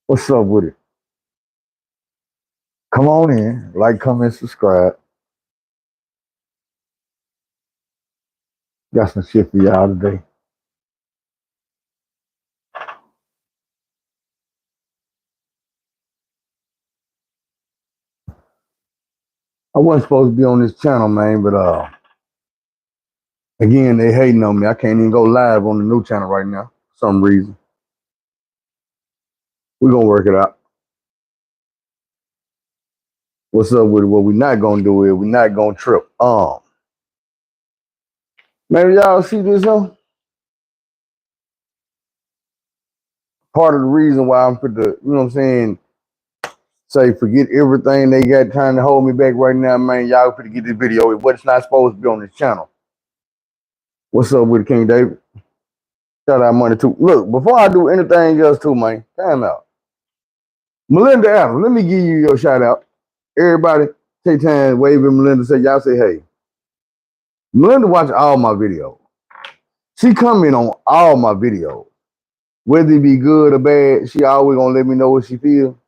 What's up with it? Come on in, like, comment, subscribe. Got some shit for y'all today. I wasn't supposed to be on this channel, man, but again, they hating on me. I can't even go live on the new channel right now for some reason. We're gonna work it out. What's up with it? What we not gonna do is we not gonna trip. Maybe y'all see this part of the reason why I'm put the, you know what I'm saying, say forget everything they got trying to hold me back right now, man. Y'all put to get this video. What's not supposed to be on this channel. What's up with it, King David? Shout out money too. Look, before I do anything else too, man, time out. Melinda Adams, let me give you your shout out. Everybody take time, wave at Melinda, say, y'all say, hey. Melinda watch all my videos. She comment on all my videos. Whether it be good or bad, she always gonna let me know what she feel.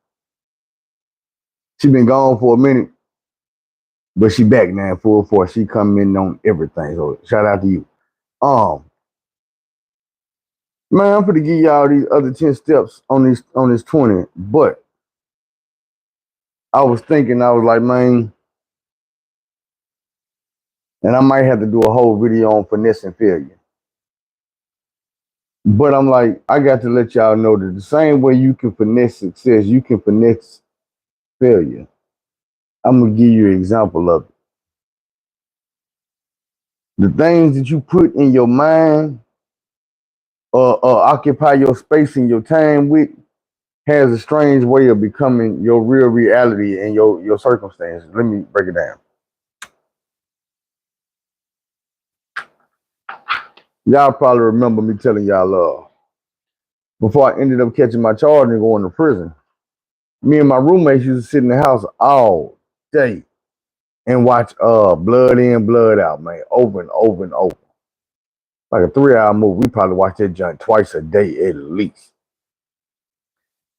She been gone for a minute, but she back now in full force. She commenting on everything. So shout out to you. Man, I'm gonna give y'all these other 10 steps on this 20, but I was thinking, I was like, man, and I might have to do a whole video on finesse and failure. But I'm like, I got to let y'all know that the same way you can finesse success, you can finesse failure. I'm gonna give you an example of it. The things that you put in your mind occupy your space and your time with has a strange way of becoming your real reality and your circumstances. Let me break it down. Y'all probably remember me telling y'all before I ended up catching my charge and going to prison, me and my roommates used to sit in the house all day and watch Blood In, Blood Out, man, over and over and over. Like a 3-hour movie. We probably watch that junk twice a day at least.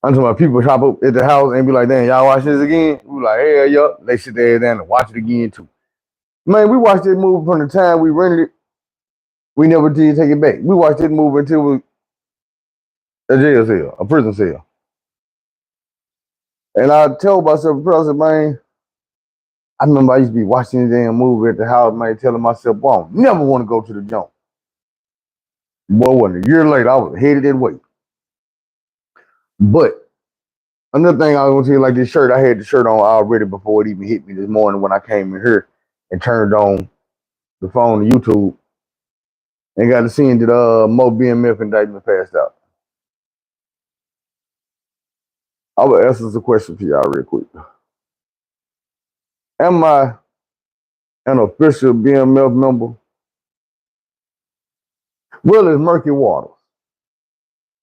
I'm talking about people shop up at the house and be like, damn, y'all watch this again? We like, hell yeah. They sit there down and watch it again too. Man, we watched that movie from the time we rented it. We never did take it back. We watched that movie until we a jail cell, a prison cell. And I told myself, I said, man, I remember I used to be watching this damn movie at the house, man, telling myself, well, I never want to go to the jump. Boy, wasn't a year later, I was headed that way. But another thing I was gonna tell you, like this shirt, I had the shirt on already before it even hit me this morning when I came in here and turned on the phone to YouTube and got to seeing that Mo BMF indictment passed out. I will ask us a question for y'all real quick. Am I an official BMF member? Well, it's murky waters.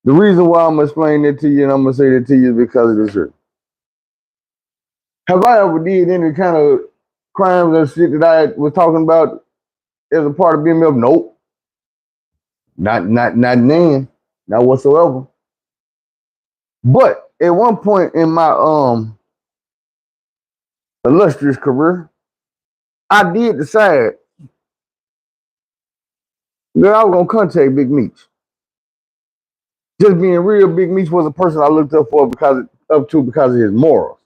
The reason why I'm gonna explain that to you and I'm gonna say that to you is because of this shirt. Have I ever did any kind of crimes or shit that I was talking about as a part of BMF? Nope. Not then, not whatsoever. But at one point in my illustrious career, I did decide that I was gonna contact Big Meech. Just being real, Big Meech was a person I looked up because of his morals.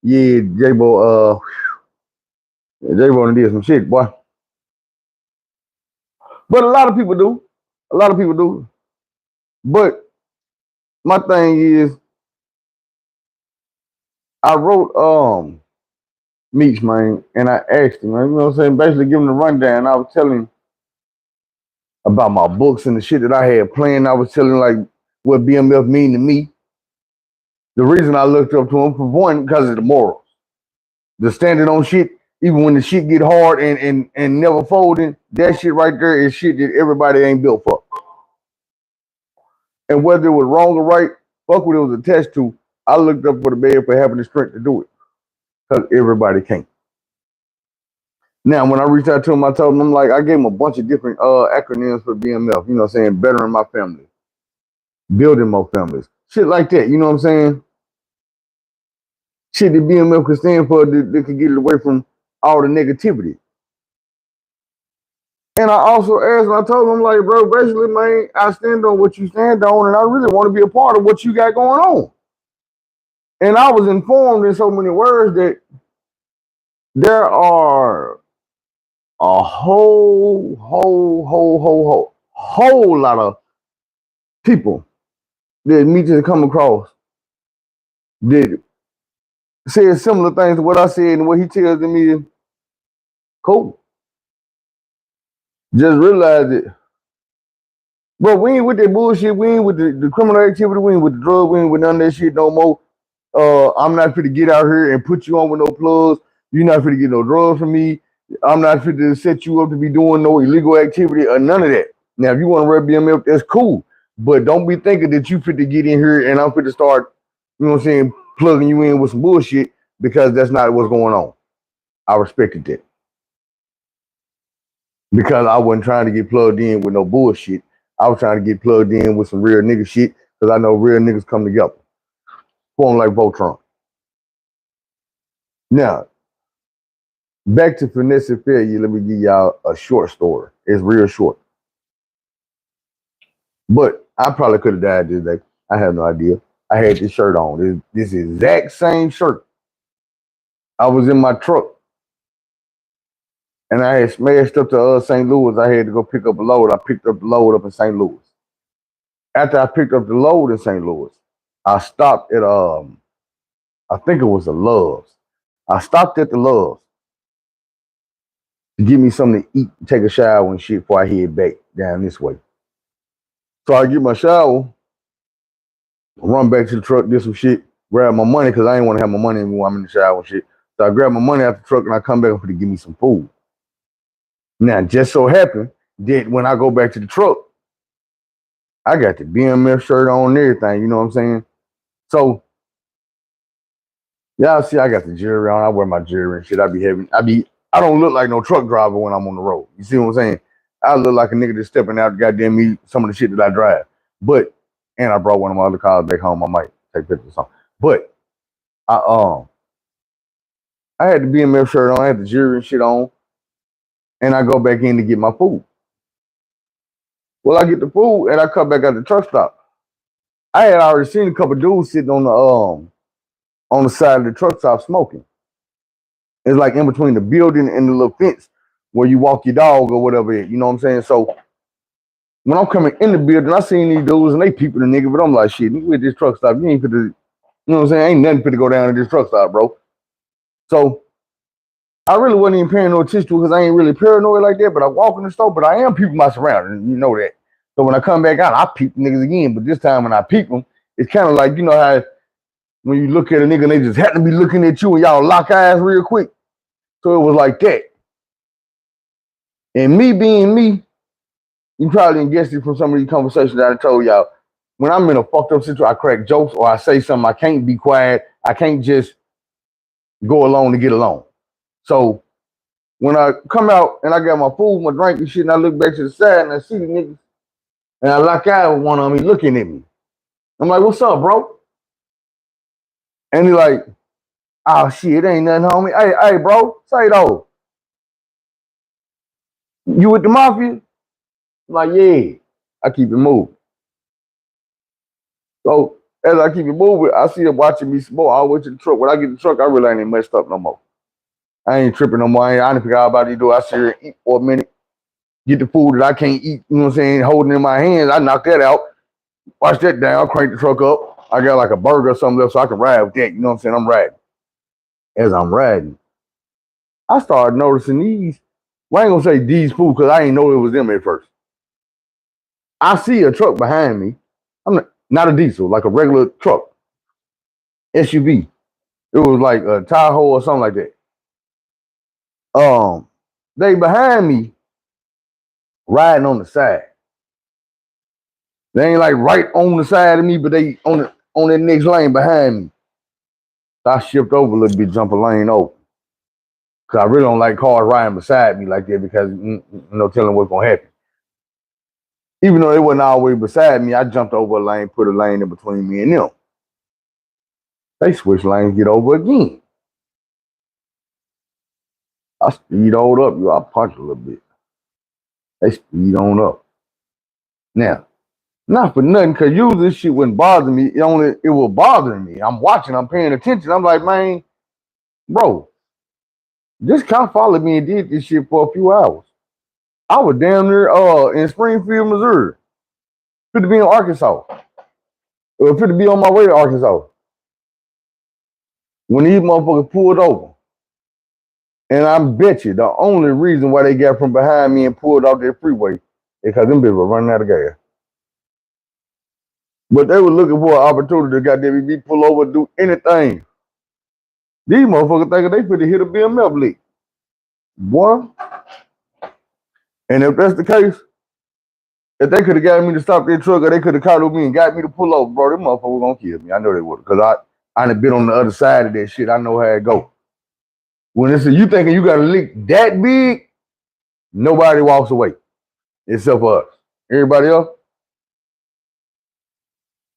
Yeah, J-Bo, J-Bo did some shit, boy. But a lot of people do. A lot of people do. But my thing is, I wrote Meech, man, and I asked him, you know what I'm saying, basically giving him a rundown. I was telling him about my books and the shit that I had planned. I was telling him like what BMF mean to me. The reason I looked up to him, for one, because of the morals. The standing on shit, even when the shit get hard and never folding, that shit right there is shit that everybody ain't built for. And whether it was wrong or right, fuck what it was attached to, I looked up for the man for having the strength to do it. Because everybody can't. Now, when I reached out to him, I told him, I'm like, I gave him a bunch of different acronyms for BMF, you know what I'm saying? Bettering my family, building more families, shit like that, you know what I'm saying? shit that BMF could stand for that could get it away from all the negativity. And I also asked, and I told him, like, bro, basically, man, I stand on what you stand on, and I really want to be a part of what you got going on. And I was informed in so many words that there are a whole lot of people that me to come across that said similar things to what I said, and what he tells me is, cool. Just realize it. Bro, we ain't with that bullshit. We ain't with the criminal activity. We ain't with the drug. We ain't with none of that shit no more. I'm not fit to get out here and put you on with no plugs. You're not fit to get no drugs from me. I'm not fit to set you up to be doing no illegal activity or none of that. Now, if you want to rep BMF, that's cool. But don't be thinking that you fit to get in here and I'm fit to start, you know what I'm saying, plugging you in with some bullshit, because that's not what's going on. I respected that. Because I wasn't trying to get plugged in with no bullshit. I was trying to get plugged in with some real nigga shit, because I know real niggas come together. Form like Voltron. Now, back to finesse failure, let me give y'all a short story. It's real short. But I probably could have died this day. I have no idea. I had this shirt on. This exact same shirt. I was in my truck. And I had smashed up to St. Louis. I had to go pick up a load. I picked up the load up in St. Louis. After I picked up the load in St. Louis, I stopped at I think it was a Love's. I stopped at the Love's to give me something to eat, take a shower and shit before I head back down this way. So I get my shower, run back to the truck, get some shit, grab my money, because I ain't want to have my money when I'm in the shower and shit. So I grab my money out the truck and I come back to give me some food. Now, just so happened that when I go back to the truck, I got the BMF shirt on and everything, you know what I'm saying? So, y'all see I got the jewelry on. I wear my jewelry and shit. I don't look like no truck driver when I'm on the road. You see what I'm saying? I look like a nigga that's stepping out to goddamn me some of the shit that I drive. But, and I brought one of my other cars back home. I might take pictures or something. But, I had the BMF shirt on. I had the jewelry and shit on. And I go back in to get my food. Well, I get the food and I come back at the truck stop. I had already seen a couple dudes sitting on the side of the truck stop smoking. It's like in between the building and the little fence where you walk your dog or whatever, you know what I'm saying? So when I'm coming in the building, I seen these dudes and they peeping the nigga, but I'm like, shit, nigga with this truck stop, you ain't fit to, you know what I'm saying? Ain't nothing fit to go down to this truck stop, bro. So I really wasn't even paying no attention to it because I ain't really paranoid like that, but I walk in the store, but I am peeping my surroundings, you know that. So when I come back out, I peep the niggas again, but this time when I peep them, it's kind of like, you know how when you look at a nigga and they just happen to be looking at you and y'all lock eyes real quick. So it was like that. And me being me, you probably didn't guess it from some of these conversations that I told y'all. When I'm in a fucked up situation, I crack jokes or I say something, I can't be quiet. I can't just go along to get along. So when I come out and I got my food, my drink and shit, and I look back to the side and I see the niggas, and I lock eyes with one of them, he looking at me. I'm like, what's up, bro? And he like, oh shit, it ain't nothing, homie. Hey, bro, say though. You with the mafia? I'm like, yeah. I keep it moving. So as I keep it moving, I see him watching me smoke. I went to the truck. When I get the truck, I really ain't messed up no more. I ain't tripping no more. I ain't figure out about to do. I sit here and eat for a minute, get the food that I can't eat, you know what I'm saying, holding in my hands. I knock that out, wash that down, crank the truck up. I got like a burger or something left so I can ride with that, you know what I'm saying? I'm riding. As I'm riding, I started noticing these. Well, I ain't gonna say these fools because I ain't know it was them at first. I see a truck behind me. I'm not a diesel, like a regular truck, SUV. It was like a Tahoe or something like that. They behind me riding on the side. They ain't like right on the side of me, but they on that next lane behind me. So I shift over a little bit, jump a lane over. Cause I really don't like cars riding beside me like that because no telling what's gonna happen. Even though they wasn't always beside me, I jumped over a lane, put a lane in between me and them. They switch lanes, get over again. I speed on up, I punch a little bit. They speed on up. Now, not for nothing, because usually this shit wouldn't bother me. It was bothering me. I'm watching, I'm paying attention. I'm like, man, bro, just kind of followed me and did this shit for a few hours. I was down there in Springfield, Missouri. Fit to be in Arkansas. Fit to be on my way to Arkansas. When these motherfuckers pulled over. And I bet you the only reason why they got from behind me and pulled off that freeway is because them bitches were running out of gas. But they were looking for an opportunity to goddamn me pull over, do anything. These motherfuckers thinking they finna hit a BMF leak. Boy. And if that's the case, if they could have got me to stop their truck or they could have caught me and got me to pull over, bro, them motherfuckers gonna kill me. I know they would. Because I done been on the other side of that shit. I know how it go. When it's you thinking you got a leak that big, nobody walks away. Except for us. Everybody else?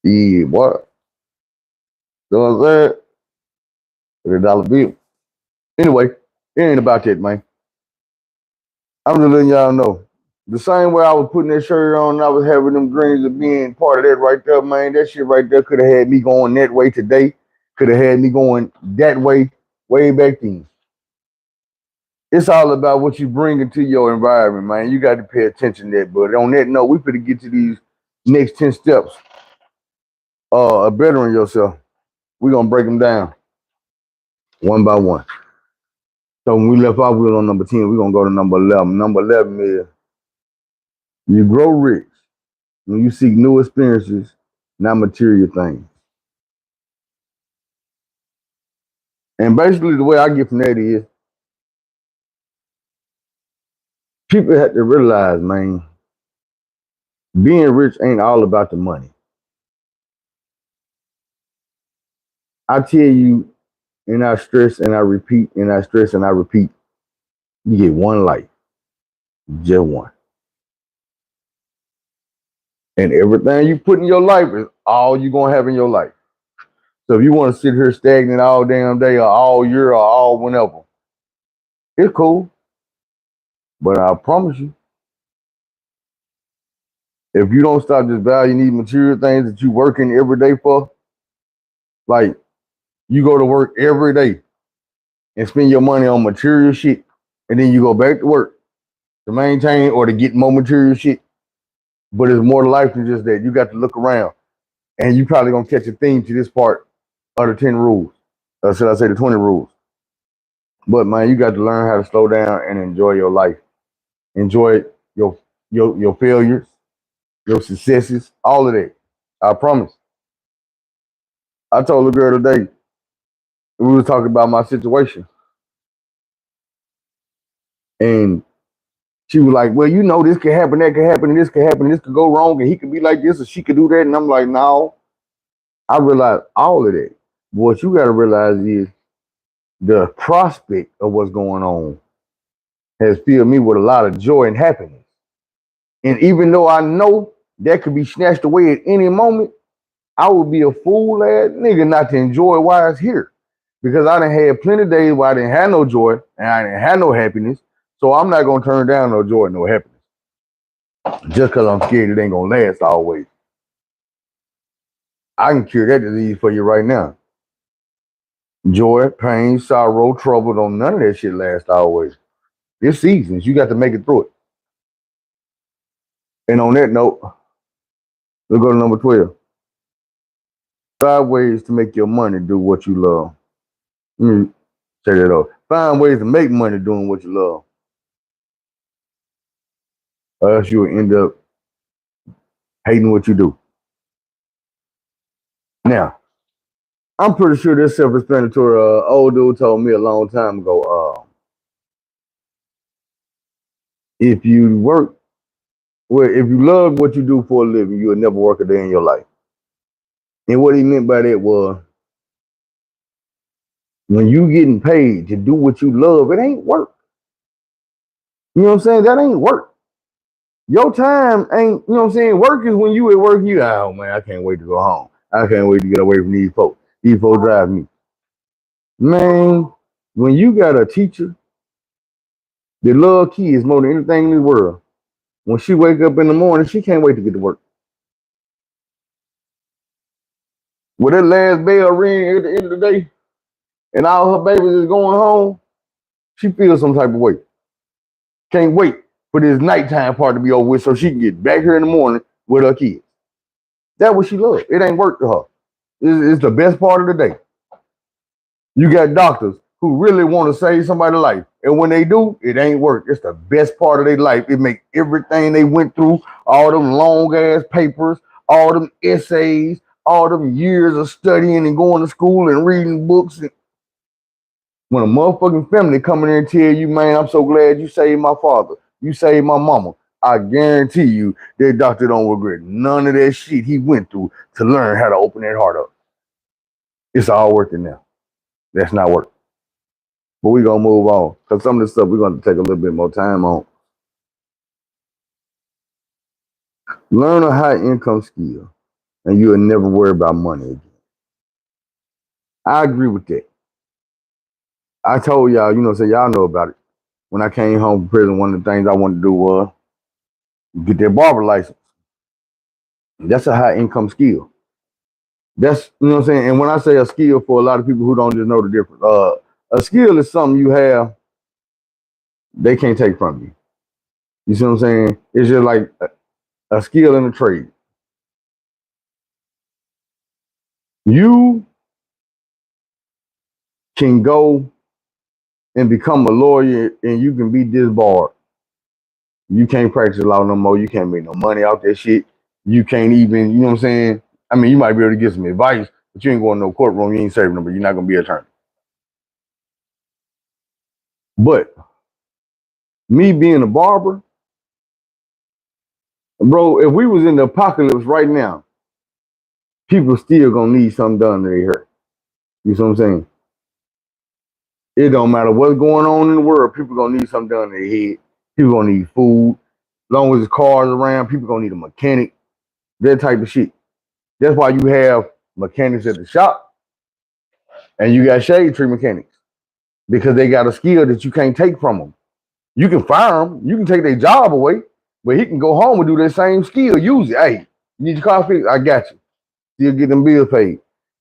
Yeah, what? You know what I'm saying? $1 bill. Anyway, it ain't about that, man. I'm just letting y'all know. The same way I was putting that shirt on and I was having them dreams of being part of that right there, man. That shit right there could have had me going that way today. Could have had me going that way back then. It's all about what you bring into your environment, man. You got to pay attention to that. But on that note, we finna get to these next 10 steps of bettering yourself. We're going to break them down one by one. So when we left off, we were on number 10. We're going to go to number 11. Number 11 is you grow rich when you seek new experiences, not material things. And basically the way I get from that is people have to realize, man, being rich ain't all about the money. I tell you, and I stress and I repeat, and I stress and I repeat, you get one life. Just one. And everything you put in your life is all you're going to have in your life. So if you want to sit here stagnant all damn day or all year or all whenever, it's cool. But I promise you, if you don't stop just valuing these material things that you working every day for, like you go to work every day and spend your money on material shit, and then you go back to work to maintain or to get more material shit. But it's more to life than just that. You got to look around, and you probably gonna catch a theme to this part of the 10 rules. Or should I say the 20 rules? But man, you got to learn how to slow down and enjoy your life. Enjoy your failures, your successes, all of that. I promise. I told a girl today, we was talking about my situation. And she was like, well, you know, this could happen, that could happen, and this could happen, and this could go wrong, and he could be like this, or she could do that. And I'm like, no. I realized all of that. But what you got to realize is the prospect of what's going on has filled me with a lot of joy and happiness. And even though I know that could be snatched away at any moment, I would be a fool ass nigga not to enjoy why it's here. Because I done had plenty of days where I didn't have no joy and I didn't have no happiness. So I'm not gonna turn down no joy and no happiness. Just because I'm scared it ain't gonna last always. I can cure that disease for you right now. Joy, pain, sorrow, trouble, don't none of that shit last always. It's seasons. You got to make it through it. And on that note, we'll go to number 12. 5 ways to make your money do what you love. Let me say that off. 5 ways to make money doing what you love. Or else you will end up hating what you do. Now, I'm pretty sure this self-explanatory old dude told me a long time ago, if you love what you do for a living, you'll never work a day in your life. And what he meant by that was, when you getting paid to do what you love, it ain't work. You know what I'm saying? That ain't work. Your time ain't, you know what I'm saying? Work is when you at work, you, oh man, I can't wait to go home. I can't wait to get away from these folks. Evo drive me. Man, when you got a teacher that love kids more than anything in the world, when she wake up in the morning, she can't wait to get to work. When that last bell ring at the end of the day, and all her babies is going home, she feels some type of way. Can't wait for this nighttime part to be over with so she can get back here in the morning with her kids. That's what she loves. It ain't work to her. It's the best part of the day. You got doctors who really want to save somebody's life. And when they do, it ain't work. It's the best part of their life. It make everything they went through, all them long ass papers, all them essays, all them years of studying and going to school and reading books. And when a motherfucking family come in there and tell you, man, I'm so glad you saved my father, you saved my mama, I guarantee you that doctor don't regret none of that shit he went through to learn how to open that heart up. It's all working now. That's not work. But we're going to move on because some of the stuff we're going to take a little bit more time on. Learn a high income skill and you'll never worry about money again. I agree with that. I told y'all, so y'all know about it. When I came home from prison, one of the things I wanted to do was get that barber license. That's a high income skill. That's, what I'm saying? And when I say a skill, for a lot of people who don't just know the difference, a skill is something you have they can't take from you. You see what I'm saying? It's just like a skill in a trade. You can go and become a lawyer and you can be disbarred. You can't practice law no more. You can't make no money off that shit. You can't even, you know what I'm saying? I mean, you might be able to get some advice, but you ain't going to no courtroom. You ain't serving them, but you're not going to be an attorney. But me being a barber, bro, if we was in the apocalypse right now, people still going to need something done to their hair. You see what I'm saying? It don't matter what's going on in the world. People going to need something done to their head. People going to need food. As long as there's cars around, people going to need a mechanic. That type of shit. That's why you have mechanics at the shop and you got shade tree mechanics because they got a skill that you can't take from them. You can fire them. You can take their job away, but he can go home and do that same skill. Use it. Hey, you need your car fixed? I got you. Still get them bills paid.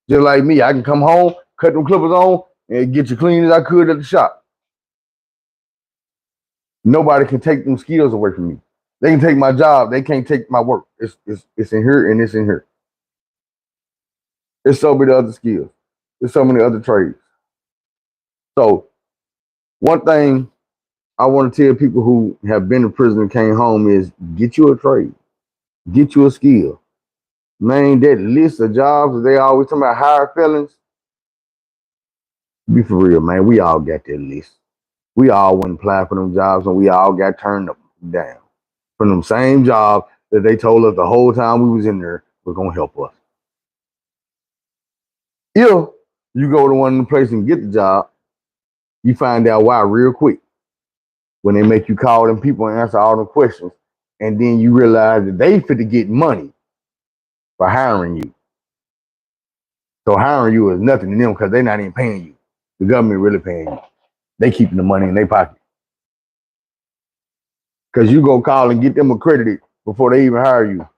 Just like me, I can come home, cut them clippers on, and get you clean as I could at the shop. Nobody can take them skills away from me. They can take my job. They can't take my work. It's in here and it's in here. There's so many other skills. There's so many other trades. So one thing I want to tell people who have been in prison and came home is get you a trade. Get you a skill. Man, that list of jobs that they always talking about hire felons. Be for real, man. We all got that list. We all went and applied for them jobs and we all got turned down from them same jobs that they told us the whole time we was in there was gonna help us. If you go to one of the places and get the job, you find out why real quick when they make you call them people and answer all them questions, and then you realize that they fit to get money for hiring you. So hiring you is nothing to them because they're not even paying you. The government really paying you. They keeping the money in their pocket. Because you go call and get them accredited before they even hire you.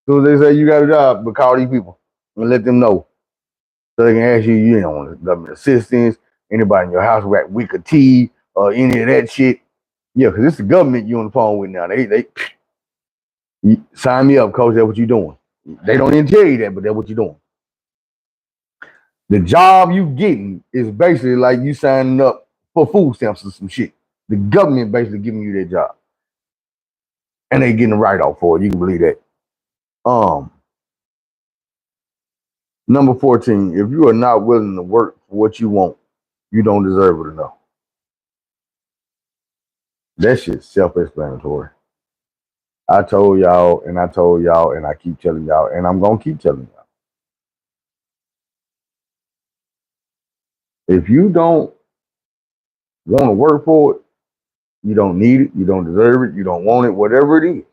So they say you got a job, but call these people and let them know. So they can ask you, you know, want government assistance, anybody in your house with week of tea, or any of that shit. Yeah, because it's the government you on the phone with now. They sign me up, coach. That's what you doing. They don't even tell you that, but that's what you're doing. The job you getting is basically like you signing up for food stamps or some shit. The government basically giving you that job. And they getting a write-off for it. You can believe that. Number 14, if you are not willing to work for what you want, you don't deserve it enough. That shit's self-explanatory. I told y'all, and I keep telling y'all, and I'm going to keep telling y'all. If you don't want to work for it, you don't need it, you don't deserve it, you don't want it, whatever it is.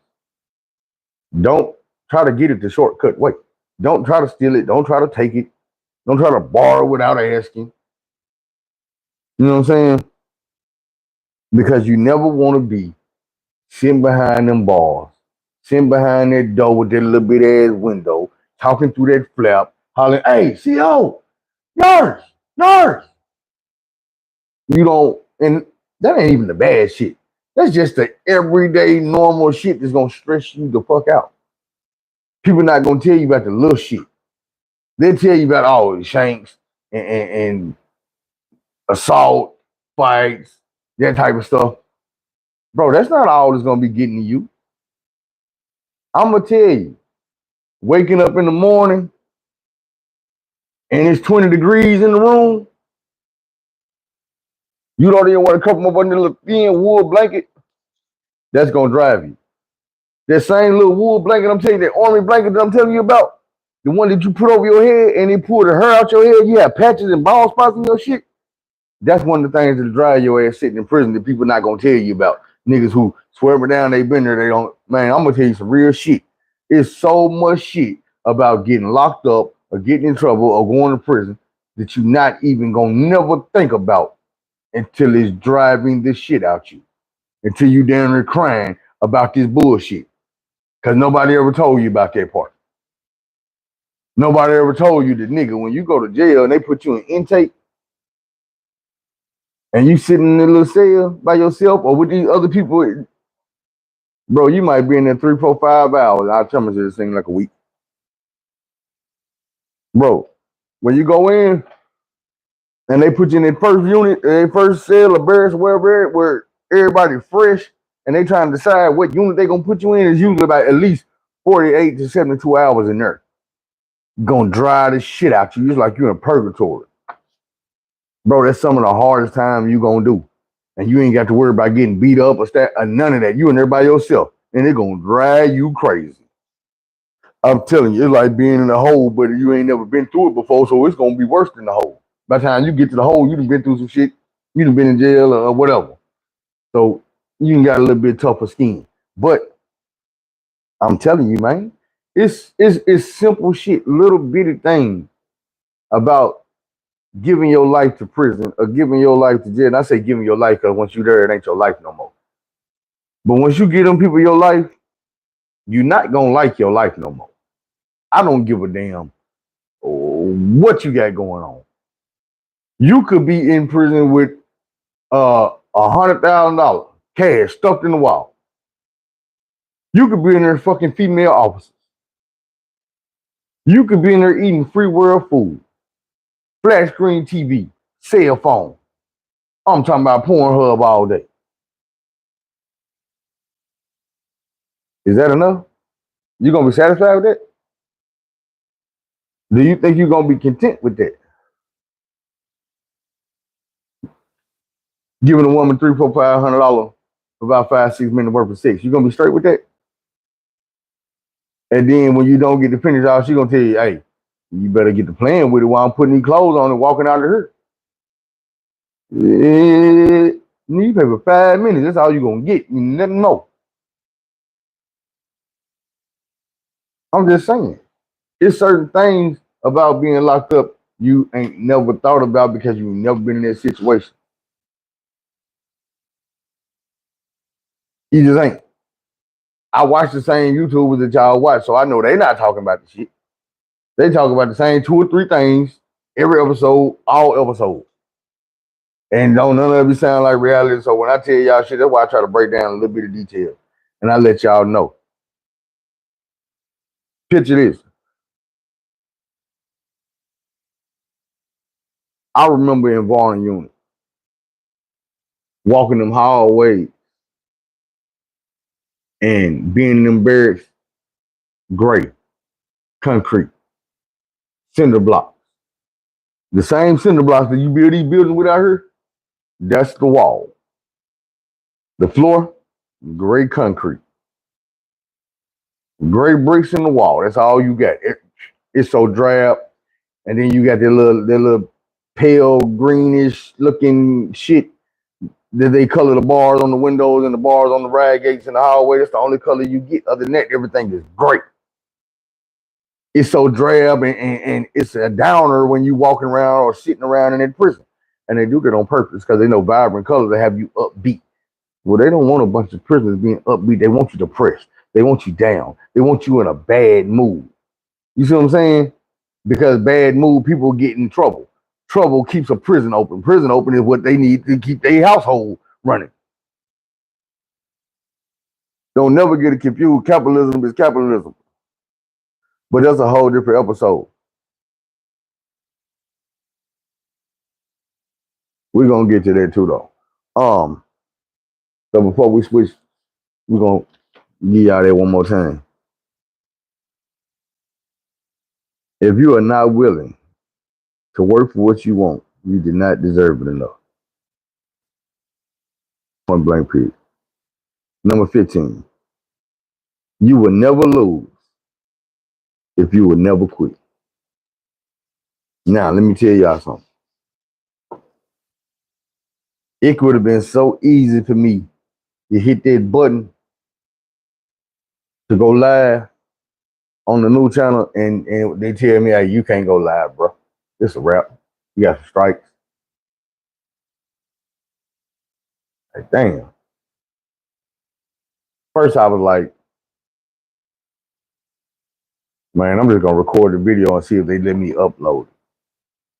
Don't try to get it the shortcut way. Don't try to steal it. Don't try to take it. Don't try to borrow without asking. You know what I'm saying? Because you never want to be sitting behind them bars, sitting behind that door with that little bit ass window, talking through that flap, hollering, "Hey, CO, nurse, nurse." You don't, and that ain't even the bad shit. That's just the everyday normal shit that's gonna stress you the fuck out. People not gonna tell you about the little shit. They'll tell you about all the shanks and assault, fights, that type of stuff. Bro, that's not all that's gonna be getting to you. I'm gonna tell you, waking up in the morning and it's 20 degrees in the room, you don't even want to cover up under the little thin wool blanket, that's gonna drive you. That same little wool blanket I'm telling you, that army blanket that I'm telling you about, the one that you put over your head and it pull the hair out your head, you have patches and bald spots in your shit. That's one of the things that drive your ass sitting in prison that people not gonna tell you about. Niggas who swear me down, they been there, they don't. Man, I'm gonna tell you some real shit. It's so much shit about getting locked up or getting in trouble or going to prison that you not even gonna never think about until it's driving this shit out you. Until you down there crying about this bullshit. Cause nobody ever told you about that part. Nobody ever told you that, nigga, when you go to jail and they put you in intake and you sitting in a little cell by yourself or with these other people, bro, you might be in there 3, 4, 5 hours. I'll tell you this thing like a week. Bro, when you go in and they put you in their first unit, their first cell or barracks, wherever, where everybody fresh and they trying to decide what unit they gonna put you in, is usually about at least 48 to 72 hours in there. Gonna dry the shit out you. It's like you're in purgatory. Bro, that's some of the hardest time you gonna do. And you ain't got to worry about getting beat up or none of that. You in there by yourself. And they're gonna drive you crazy. I'm telling you, it's like being in a hole, but you ain't never been through it before, so it's gonna be worse than the hole. By the time you get to the hole, you done been through some shit, you done been in jail or whatever. So you done got a little bit tougher skin. But I'm telling you, man, it's simple shit, little bitty things about giving your life to prison or giving your life to jail. And I say giving your life because once you're there, it ain't your life no more. But once you give them people your life, you're not gonna like your life no more. I don't give a damn what you got going on. You could be in prison with $100,000 cash stuffed in the wall. You could be in there fucking female officers. You could be in there eating free world food, flat screen TV, cell phone. I'm talking about Pornhub all day. Is that enough? You gonna be satisfied with that? Do you think you're gonna be content with that? Giving a woman $300, $400, $500 for about 5, 6 minutes worth of sex, you gonna be straight with that? And then when you don't get to finish off, she gonna tell you, "Hey, you better get to playing with it while I'm putting these clothes on and walking out of here." You pay for 5 minutes. That's all you gonna get. You never know. I'm just saying. It's certain things about being locked up you ain't never thought about because you've never been in that situation. You just ain't. I watch the same YouTubers that y'all watch, so I know they not talking about the shit. They talk about the same 2 or 3 things every episode, all episodes. And don't none of it sound like reality. So when I tell y'all shit, that's why I try to break down a little bit of detail. And I let y'all know. Picture this. I remember in Varn unit, walking them hallways and being in them barracks, gray, concrete, cinder blocks. The same cinder blocks that you build these buildings with out here, that's the wall. The floor, gray concrete. Gray bricks in the wall. That's all you got. It's so drab. And then you got that little pale greenish looking shit that they color the bars on the windows and the bars on the rag gates in the hallway. That's the only color you get. Other than that, everything is great. it's so drab and it's a downer when you walking around or sitting around in that prison. And they do that on purpose because they know vibrant colors they have you upbeat. Well, they don't want a bunch of prisoners being upbeat. They want you depressed. They want you down. They want you in a bad mood. You see what I'm saying? Because bad mood, people get in trouble. Trouble keeps a prison open. Prison open is what they need to keep their household running. Don't never get it confused. Capitalism is capitalism. But that's a whole different episode. We're gonna get to that too though. So before we switch, we're gonna give y'all that one more time. If you are not willing to work for what you want, you do not deserve it enough. Point blank period. Number 15. You will never lose if you will never quit. Now, let me tell y'all something. It would have been so easy for me to hit that button to go live on the new channel, and they tell me, hey, you can't go live, bro. It's a wrap. You got some strikes. Like, damn. First, I was like, man, I'm just gonna record the video and see if they let me upload it.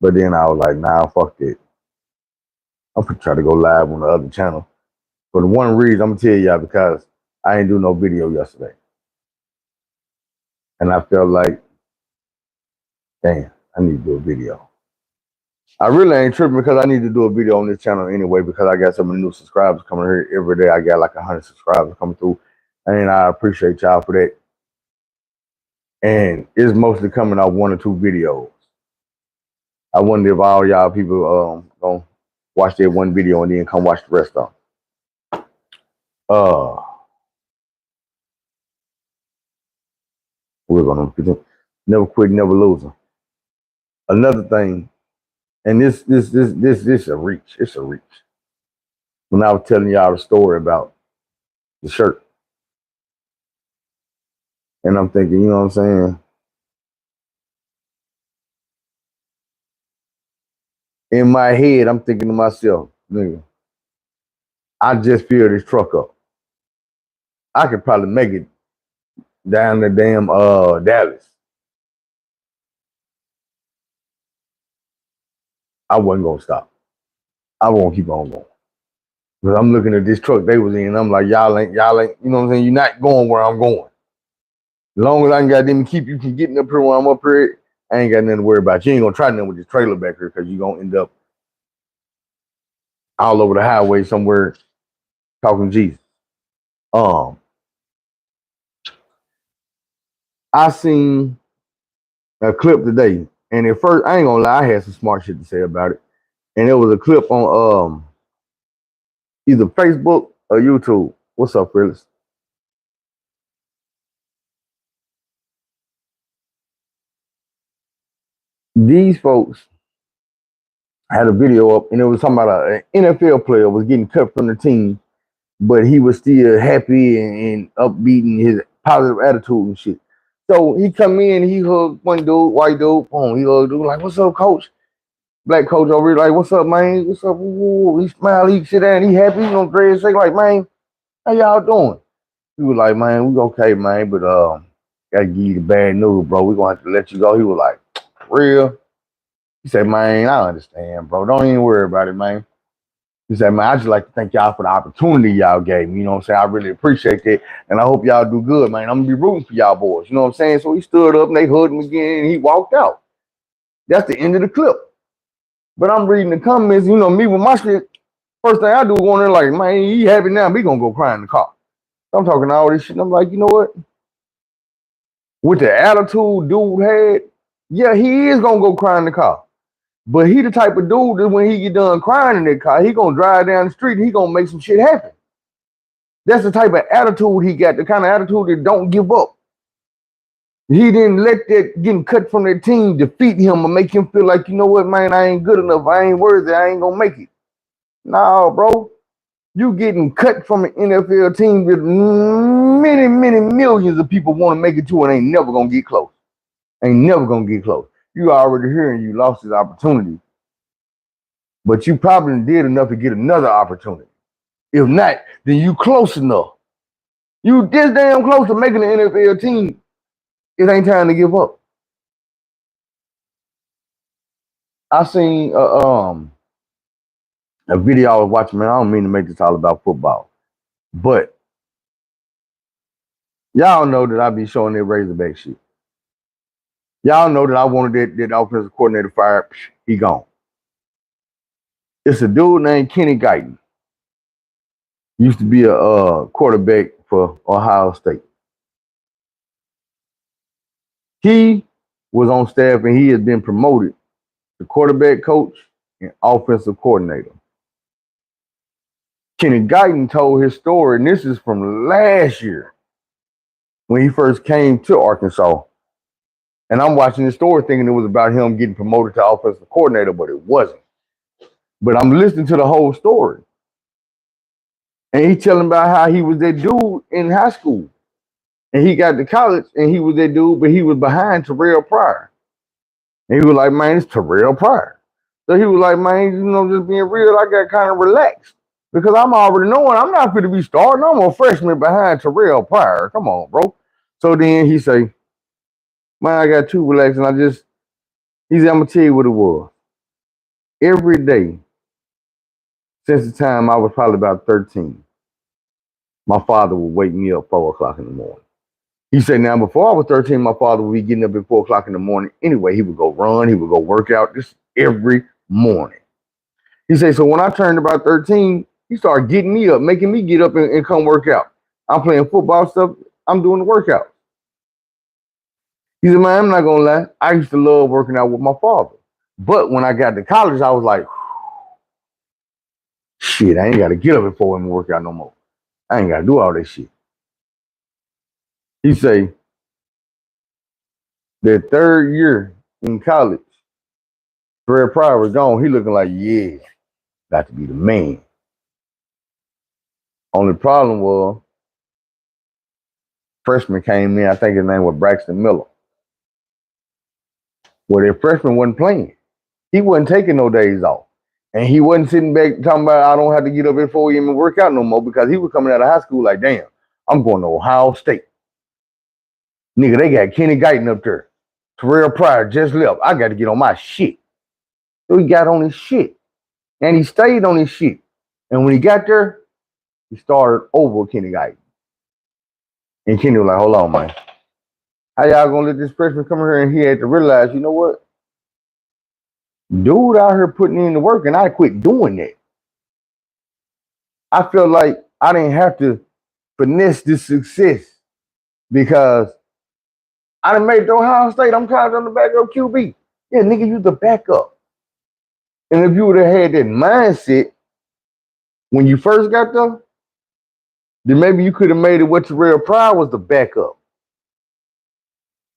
But then I was like, nah, fuck it. I'm gonna try to go live on the other channel. For the one reason, I'm gonna tell y'all, because I ain't do no video yesterday. And I felt like, damn, I need to do a video. I really ain't tripping because I need to do a video on this channel anyway, because I got some new subscribers coming here every day. I got like 100 subscribers coming through, and I appreciate y'all for that. And it's mostly coming out 1 or 2 videos. I wonder if all y'all people gonna watch that one video and then come watch the rest of them. We're gonna never quit, never losing. Another thing, and this a reach. It's a reach. When I was telling y'all the story about the shirt, and I'm thinking, you know what I'm saying? In my head, I'm thinking to myself, nigga, I just filled this truck up. I could probably make it down to damn Dallas. I wasn't gonna stop. I won't keep on going. Because I'm looking at this truck they was in, and I'm like, y'all ain't, you know what I'm saying? You're not going where I'm going. As long as I can goddamn keep you from getting up here when I'm up here, I ain't got nothing to worry about. You ain't gonna try nothing with this trailer back here, because you're gonna end up all over the highway somewhere talking Jesus. I seen a clip today, and at first, I ain't gonna lie, I had some smart shit to say about it. And it was a clip on either Facebook or YouTube. What's up, Phyllis? These folks had a video up, and it was talking about an NFL player was getting cut from the team, but he was still happy and upbeat and his positive attitude and shit. So he come in, he hugged one dude, white dude, boom, he hugged dude, like, what's up, coach? Black coach over here, like, what's up, man? What's up? Ooh, he smile, he sit down, he happy, he gonna dress, shake, like, man, how y'all doing? He was like, man, we okay, man, but gotta give you the bad news, bro. We gonna have to let you go. He was like, real? He said, man, I understand, bro. Don't even worry about it, man. He said, man, I just like to thank y'all for the opportunity y'all gave me. You know what I'm saying? I really appreciate that. And I hope y'all do good, man. I'm gonna be rooting for y'all boys. You know what I'm saying? So he stood up and they hugged him again and he walked out. That's the end of the clip. But I'm reading the comments, you know, me with my shit, first thing I do is go in there like, man, he happy now, we gonna go cry in the car. I'm talking all this shit, and I'm like, you know what? With the attitude dude had, yeah, he is gonna go cry in the car. But he the type of dude that when he get done crying in that car, he gonna drive down the street and he gonna make some shit happen. That's the type of attitude he got, the kind of attitude that don't give up. He didn't let that getting cut from that team defeat him or make him feel like, you know what, man, I ain't good enough, I ain't worthy, I ain't gonna make it. Nah, bro. You getting cut from an NFL team that many, many millions of people want to make it to and ain't never gonna get close. Ain't never gonna get close. You already here and you lost this opportunity, but you probably did enough to get another opportunity. If not, then you close enough. You this damn close to making the NFL team. It ain't time to give up. I seen a video I was watching, man. I don't mean to make this all about football, but y'all know that I be showing that Razorback shit. Y'all know that I wanted that offensive coordinator fired. He gone. It's a dude named Kenny Guyton. Used to be a quarterback for Ohio State. He was on staff and he has been promoted to quarterback coach and offensive coordinator. Kenny Guyton told his story, and this is from last year when he first came to Arkansas. And I'm watching the story thinking it was about him getting promoted to offensive coordinator, but it wasn't. But I'm listening to the whole story. And he's telling about how he was that dude in high school. And he got to college and he was that dude, but he was behind Terrell Pryor. And he was like, man, it's Terrell Pryor. So he was like, man, just being real, I got kind of relaxed. Because I'm already knowing I'm not going to be starting. I'm a freshman behind Terrell Pryor. Come on, bro. So then he say, man, I got too relaxed. And he said, I'm going to tell you what it was. Every day, since the time I was probably about 13, my father would wake me up 4 o'clock in the morning. He said, now, before I was 13, my father would be getting up at 4 o'clock in the morning. Anyway, he would go run. He would go work out just every morning. He said, so when I turned about 13, he started getting me up, making me get up and come work out. I'm playing football stuff. I'm doing the workout. He said, man, I'm not going to lie. I used to love working out with my father. But when I got to college, I was like, shit, I ain't got to get up at 4 and work out no more. I ain't got to do all that shit. He say, that third year in college, Terrell Pryor was gone. He looking like, yeah, got to be the man. Only problem was, freshman came in, I think his name was Braxton Miller. Well, that freshman wasn't playing. He wasn't taking no days off. And he wasn't sitting back talking about, I don't have to get up at 4 a.m. and work out no more, because he was coming out of high school like, damn, I'm going to Ohio State. Nigga, they got Kenny Guyton up there. Terrell Pryor just left. I got to get on my shit. So he got on his shit. And he stayed on his shit. And when he got there, he started over Kenny Guyton. And Kenny was like, hold on, man. How y'all gonna let this freshman come here? And he had to realize, you know what? Dude out here putting in the work, and I quit doing that. I felt like I didn't have to finesse this success because I done made it to Ohio State. I'm kind of on the backup QB. Yeah, nigga, you the backup. And if you would have had that mindset when you first got there, then maybe you could have made it what Terrell Pryor was the backup.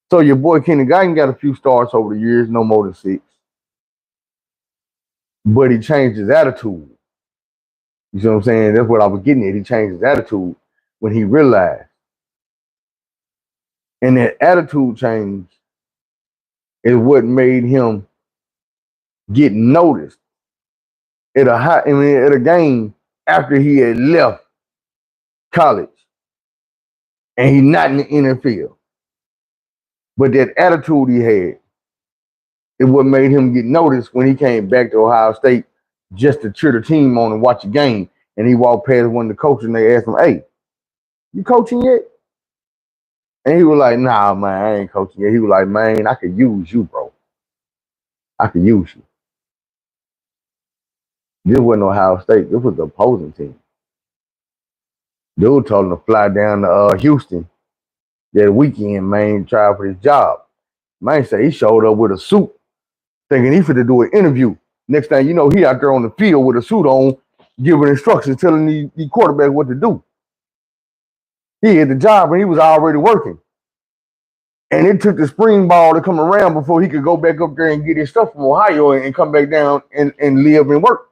So your boy Kenny Guyton got a few starts over the years, no more than 6. But he changed his attitude. You see what I'm saying? That's what I was getting at. He changed his attitude when he realized. And that attitude change is what made him get noticed at a game after he had left college and he's not in the NFL. But that attitude he had is what made him get noticed when he came back to Ohio State just to cheer the team on and watch a game. And he walked past one of the coaches and they asked him, hey, you coaching yet? And he was like, nah, man, I ain't coaching yet. He was like, man, I could use you, bro. I could use you. This wasn't Ohio State. This was the opposing team. Dude told him to fly down to Houston that weekend, man, try for his job. Man said he showed up with a suit, thinking he finna do an interview. Next thing you know, he out there on the field with a suit on, giving instructions, telling the quarterback what to do. He had the job and he was already working. And it took the spring ball to come around before he could go back up there and get his stuff from Ohio and come back down and live and work.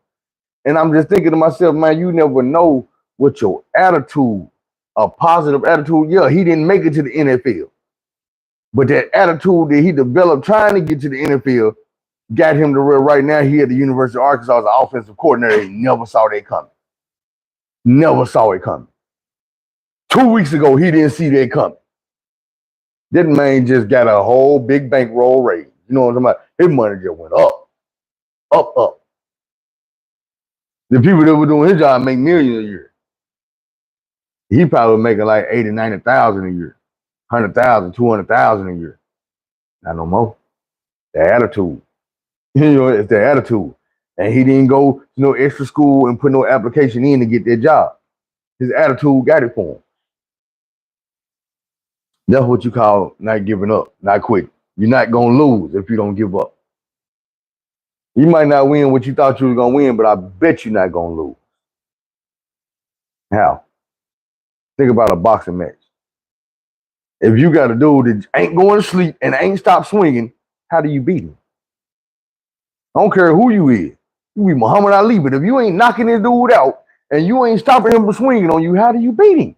And I'm just thinking to myself, man, you never know what your attitude, a positive attitude. Yeah, he didn't make it to the NFL. But that attitude that he developed trying to get to the NFL got him to where right now he at the University of Arkansas as an offensive coordinator. He never saw that coming. Never saw it coming. 2 weeks ago, he didn't see that coming. That man just got a whole big bankroll raise. You know what I'm talking about? His money just went up, up, up. The people that were doing his job make millions a year. He probably making like 80, 90,000 a year, 100,000, 200,000 a year. Not no more. The attitude. You know, it's the attitude. And he didn't go to no extra school and put no application in to get that job. His attitude got it for him. That's what you call not giving up, not quitting. You're not going to lose if you don't give up. You might not win what you thought you were going to win, but I bet you're not going to lose. How? Think about a boxing match. If you got a dude that ain't going to sleep and ain't stopped swinging, how do you beat him? I don't care who you is. You be Muhammad Ali, but if you ain't knocking this dude out and you ain't stopping him from swinging on you, how do you beat him?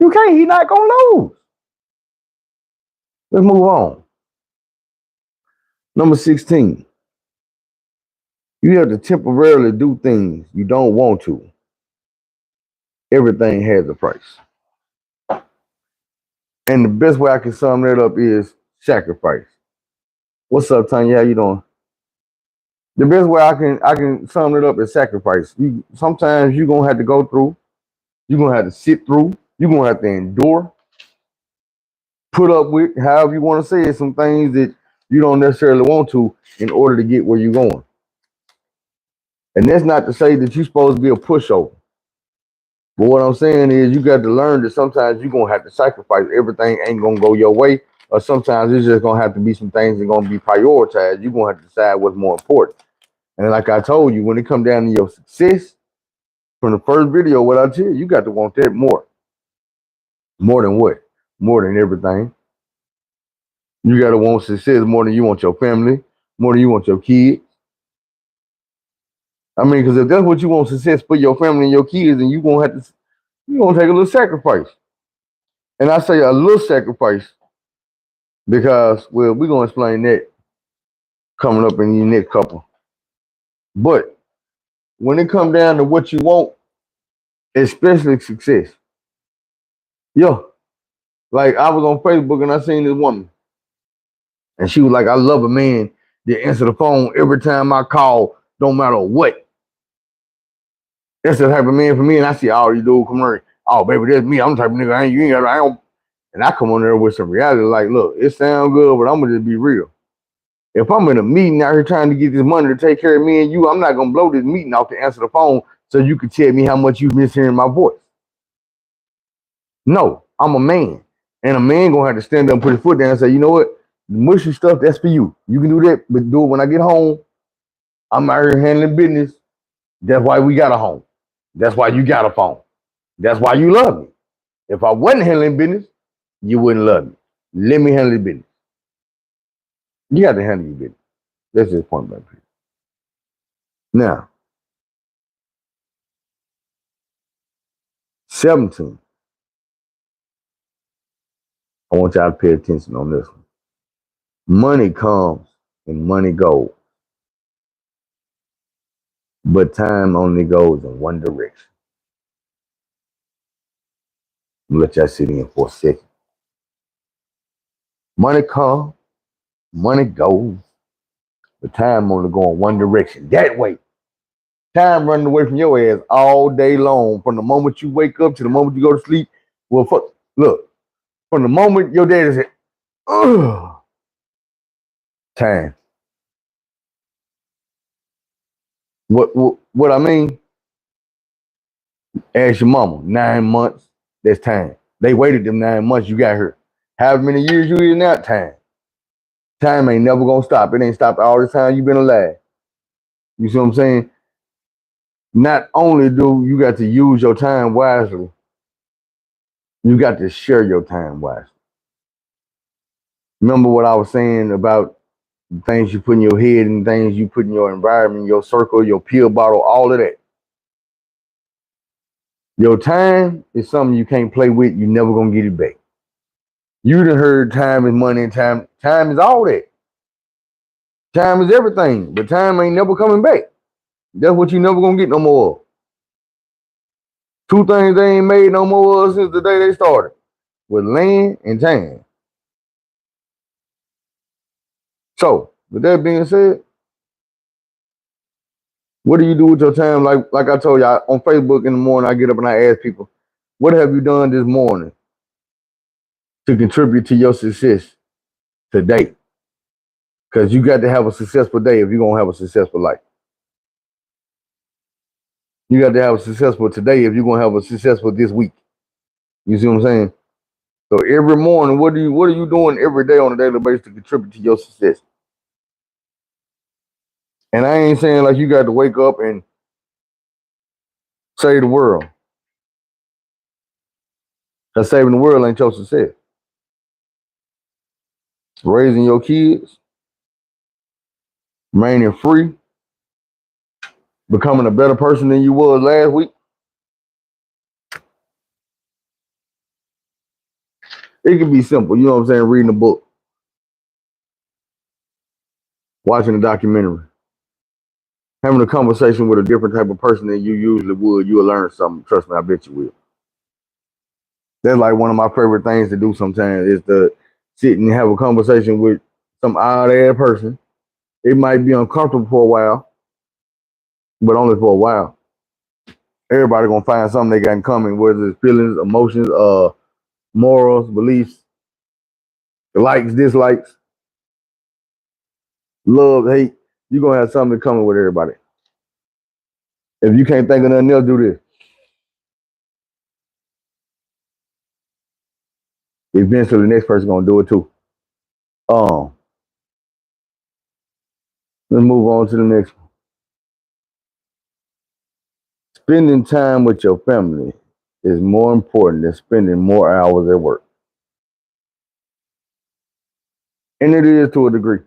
You can't. He's not going to lose. Let's move on. Number 16. You have to temporarily do things you don't want to. Everything has a price. And the best way I can sum that up is sacrifice. What's up, Tanya? How you doing? The best way I can sum it up is sacrifice. Sometimes you're gonna have to go through, you're gonna have to sit through, you're gonna have to endure, put up with, however you want to say it, some things that you don't necessarily want to in order to get where you're going. And that's not to say that you're supposed to be a pushover. But what I'm saying is you got to learn that sometimes you're going to have to sacrifice. Everything ain't going to go your way. Or sometimes it's just going to have to be some things that are going to be prioritized. You're going to have to decide what's more important. And like I told you, when it comes down to your success, from the first video, what I tell you, you got to want that more. More than what? More than everything. You got to want success more than you want your family, more than you want your kids. I mean, because if that's what you want success for your family and your kids, then you're going to take a little sacrifice. And I say a little sacrifice because, well, we're going to explain that coming up in the next couple. But when it comes down to what you want, especially success, like I was on Facebook and I seen this woman. And she was like, I love a man that answer the phone every time I call, don't matter what. That's the type of man for me. And I see all these dudes come on. Oh, baby, that's me. I'm the type of nigga I don't. And I come on there with some reality. Like, look, it sounds good, but I'm gonna just be real. If I'm in a meeting out here trying to get this money to take care of me and you, I'm not gonna blow this meeting off to answer the phone so you can tell me how much you miss hearing my voice. No, I'm a man. And a man gonna have to stand up and put his foot down and say, you know what? The mushy stuff, that's for you. You can do that, but do it when I get home. I'm out here handling business. That's why we got a home. That's why you got a phone. That's why you love me. If I wasn't handling business, you wouldn't love me. Let me handle the business. You got to handle your business. That's just point blank. Now, 17. I want y'all to pay attention on this one. Money comes and money goes. But time only goes in one direction. Let y'all sit in for a second. Money comes, money goes, but time only go in one direction. That way. Time running away from your ass all day long. From the moment you wake up to the moment you go to sleep. Well, look, from the moment your daddy said, ugh, time. What I mean? Ask your mama, 9 months, that's time. They waited them 9 months, you got her. However many years you in that time. Time ain't never gonna stop. It ain't stopped all the time you've been alive. You see what I'm saying? Not only do you got to use your time wisely, you got to share your time wisely. Remember what I was saying about the things you put in your head and things you put in your environment, your circle, your pill bottle, all of that. Your time is something you can't play with. You're never gonna get it back. You done heard time is money and time is all that. Time is everything, but time ain't never coming back. That's what you never gonna get no more of. Two things they ain't made no more of since the day they started, with land and time. So, with that being said, what do you do with your time? Like I told you on Facebook in the morning, I get up and I ask people, what have you done this morning to contribute to your success today? Because you got to have a successful day if you're gonna have a successful life. You got to have a successful today if you're gonna have a successful this week. You see what I'm saying? So every morning, what are you doing every day on a daily basis to contribute to your success? And I ain't saying like you got to wake up and save the world. Because saving the world ain't your success. Raising your kids, remaining free, becoming a better person than you was last week. It can be simple, you know what I'm saying? Reading a book, watching a documentary, having a conversation with a different type of person than you usually would. You'll learn something. Trust me, I bet you will. That's like one of my favorite things to do sometimes is to sit and have a conversation with some odd ass person. It might be uncomfortable for a while, but only for a while. Everybody gonna find something they got in common, whether it's feelings, emotions, morals, beliefs, likes, dislikes, love, hate. You're gonna have something in common with everybody. If you can't think of nothing else, do this. Eventually the next person gonna do it too. Um, let's move on to the next one. Spending time with your family is more important than spending more hours at work. And it is to a degree.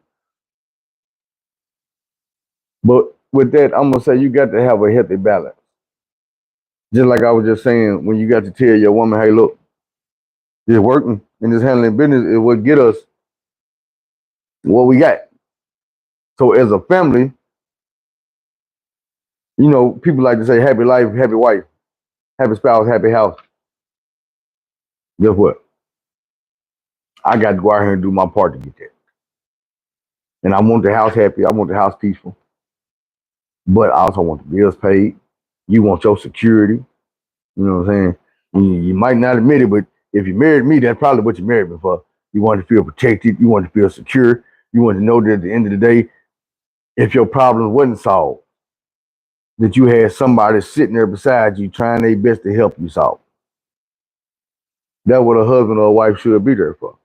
But with that, I'm gonna say you got to have a healthy balance. Just like I was just saying, when you got to tell your woman, hey, look, this working and this handling business is what get us what we got. So as a family, you know, people like to say happy life, happy wife, happy spouse, happy house. Guess what? I got to go out here and do my part to get that. And I want the house happy. I want the house peaceful. But I also want the bills paid. You want your security. You know what I'm saying? You might not admit it, but if you married me, that's probably what you married me for. You want to feel protected. You want to feel secure. You want to know that at the end of the day, if your problem wasn't solved, that you had somebody sitting there beside you trying their best to help you solve. That's what a husband or a wife should be there for.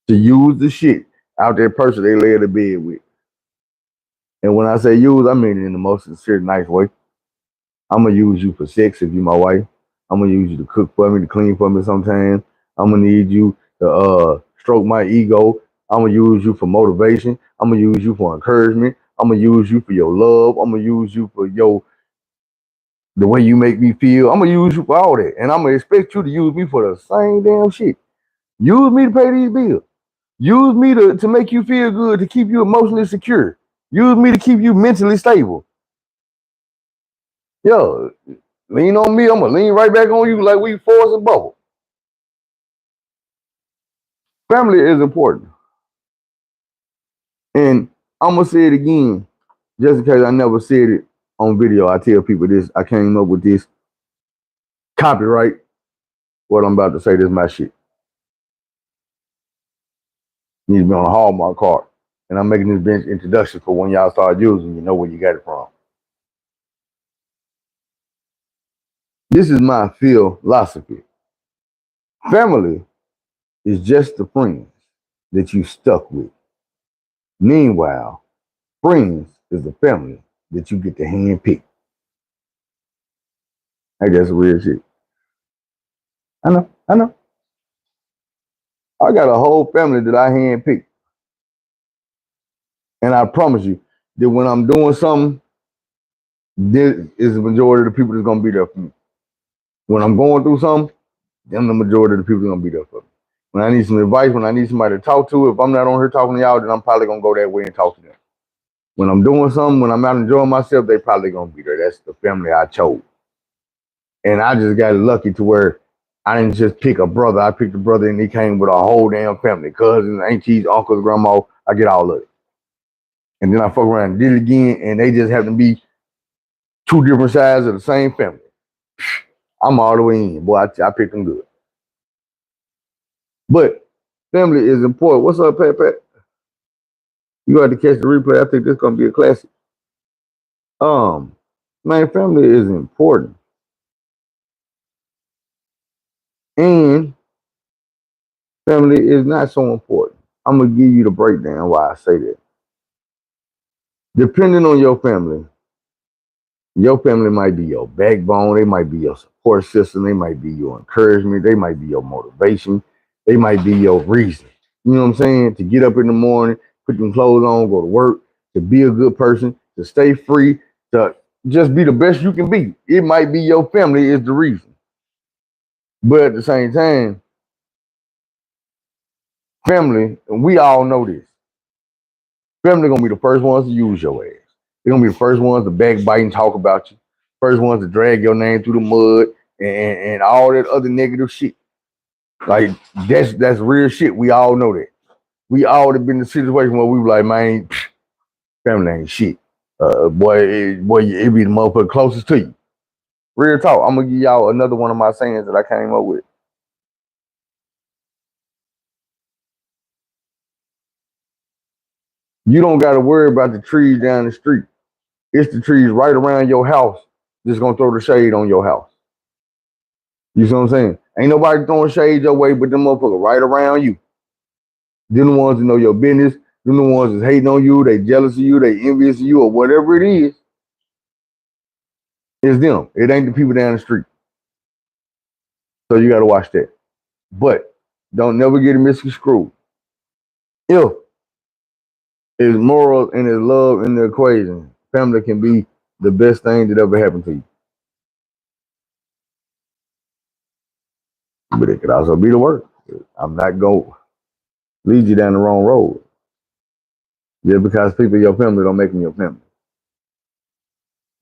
To use the shit out that person they lay in the bed with. And when I say use, I mean it in the most sincere, nice way. I'm gonna use you for sex if you my wife. I'm gonna use you to cook for me, to clean for me sometimes. I'm gonna need you to stroke my ego. I'm gonna use you for motivation. I'm gonna use you for encouragement. I'm gonna use you for your love. I'm gonna use you for the way you make me feel. I'm gonna use you for all that. And I'm gonna expect you to use me for the same damn shit. Use me to pay these bills. Use me to make you feel good, to keep you emotionally secure. Use me to keep you mentally stable. Yo, lean on me, I'm gonna lean right back on you like we force and bubble. Family is important. And I'm gonna say it again, just in case I never said it on video. I tell people this, I came up with this copyright. What I'm about to say, this is my shit. Needs to be on a Hallmark card. And I'm making this bench introduction for when y'all start using, you know where you got it from. This is my philosophy. Family is just the friends that you stuck with. Meanwhile, friends is the family that you get to hand pick. Hey, that's weird shit. I know. I got a whole family that I hand pick. And I promise you that when I'm doing something, this is the majority of the people that's gonna be there for me. When I'm going through something, them the majority of the people gonna be there for me. When I need some advice, when I need somebody to talk to, if I'm not on here talking to y'all, then I'm probably gonna go that way and talk to them. When I'm doing something, when I'm out enjoying myself, they probably gonna be there. That's the family I chose. And I just got lucky to where I didn't just pick a brother. I picked a brother and he came with a whole damn family. Cousins, aunties, uncles, grandma. I get all of it. And then I fuck around and did it again, and they just happen to be two different sides of the same family. I'm all the way in. Boy, I picked them good. But family is important. What's up, Pat Pat? You got to catch the replay. I think this is gonna be a classic. Man, family is important. And family is not so important. I'm gonna give you the breakdown why I say that. Depending on your family might be your backbone, they might be your support system, they might be your encouragement, they might be your motivation, they might be your reason. You know what I'm saying? To get up in the morning, put them clothes on, go to work, to be a good person, to stay free, to just be the best you can be. It might be your family is the reason. But at the same time, family, and we all know this, family gonna be the first ones to use your ass. They're gonna be the first ones to backbite and talk about you. First ones to drag your name through the mud and all that other negative shit. Like that's real shit. We all know that. We all have been in a situation where we were like, man, family ain't shit. Boy, it be the motherfucker closest to you. Real talk. I'm gonna give y'all another one of my sayings that I came up with. You don't gotta worry about the trees down the street. It's the trees right around your house that's gonna throw the shade on your house. You see what I'm saying? Ain't nobody throwing shade your way but them motherfuckers right around you. Them the ones that know your business. Them the ones that's hating on you. They jealous of you. They envious of you or whatever it is. It's them. It ain't the people down the street. So you got to watch that. But don't never get it misconstrued. If it's morals and it's love in the equation, family can be the best thing that ever happened to you. But it could also be the worst. I'm not going to lead you down the wrong road. Just because people in your family don't make them your family.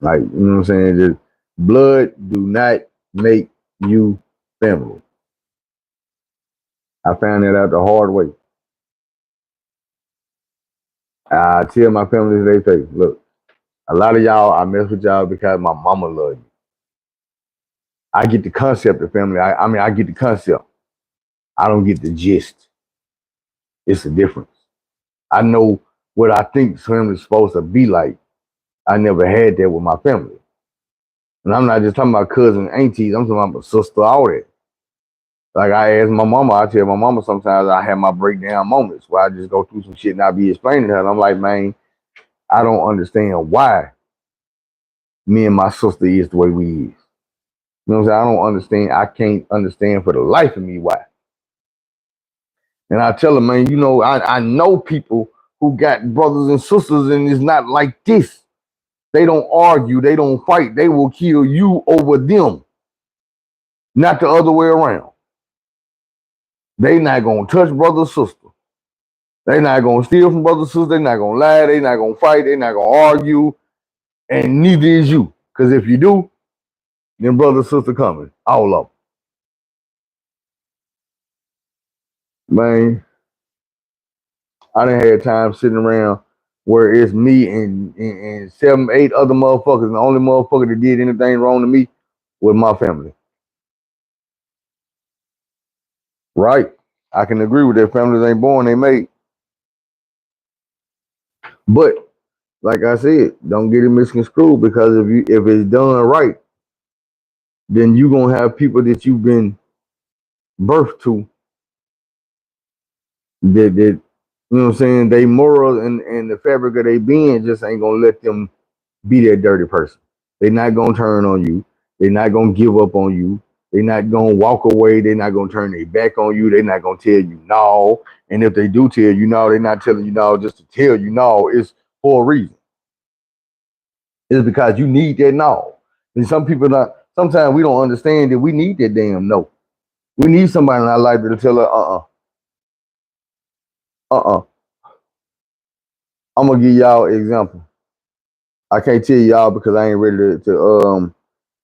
Like, you know what I'm saying? Just blood do not make you family. I found that out the hard way. I tell my family they say, look, a lot of y'all, I mess with y'all because my mama love you. I get the concept of family. I mean, I get the concept. I don't get the gist. It's a difference. I know what I think family's supposed to be like. I never had that with my family. And I'm not just talking about cousins, aunties. I'm talking about my sister, all that. Like I ask my mama, I tell my mama sometimes I have my breakdown moments where I just go through some shit and I be explaining to her. And I'm like, man, I don't understand why me and my sister is the way we is. You know what I'm saying? I don't understand. I can't understand for the life of me why. And I tell her, man, you know, I know people who got brothers and sisters and it's not like this. They don't argue. They don't fight. They will kill you over them. Not the other way around. They not going to touch brother or sister. They not going to steal from brother or sister. They not going to lie. They not going to fight. They not going to argue. And neither is you. Because if you do, then brother and sister coming. All of them. Man, I done had time sitting around where it's me and 7, 8 other motherfuckers. And the only motherfucker that did anything wrong to me was my family. Right? I can agree with that. Families ain't born, they made. But like I said, don't get it misconstrued because if it's done right, then you're gonna have people that you've been birthed to that you know what I'm saying, they morals and the fabric of their being just ain't gonna let them be that dirty person. They're not gonna turn on you, they're not gonna give up on you, they're not gonna walk away, they're not gonna turn their back on you, they're not gonna tell you no. And if they do tell you no, they're not telling you no just to tell you no, it's for a reason. It's because you need that no. And some people not sometimes we don't understand that we need that damn no. We need somebody in our life to tell her, uh. I'm gonna give y'all an example. I can't tell y'all because I ain't ready to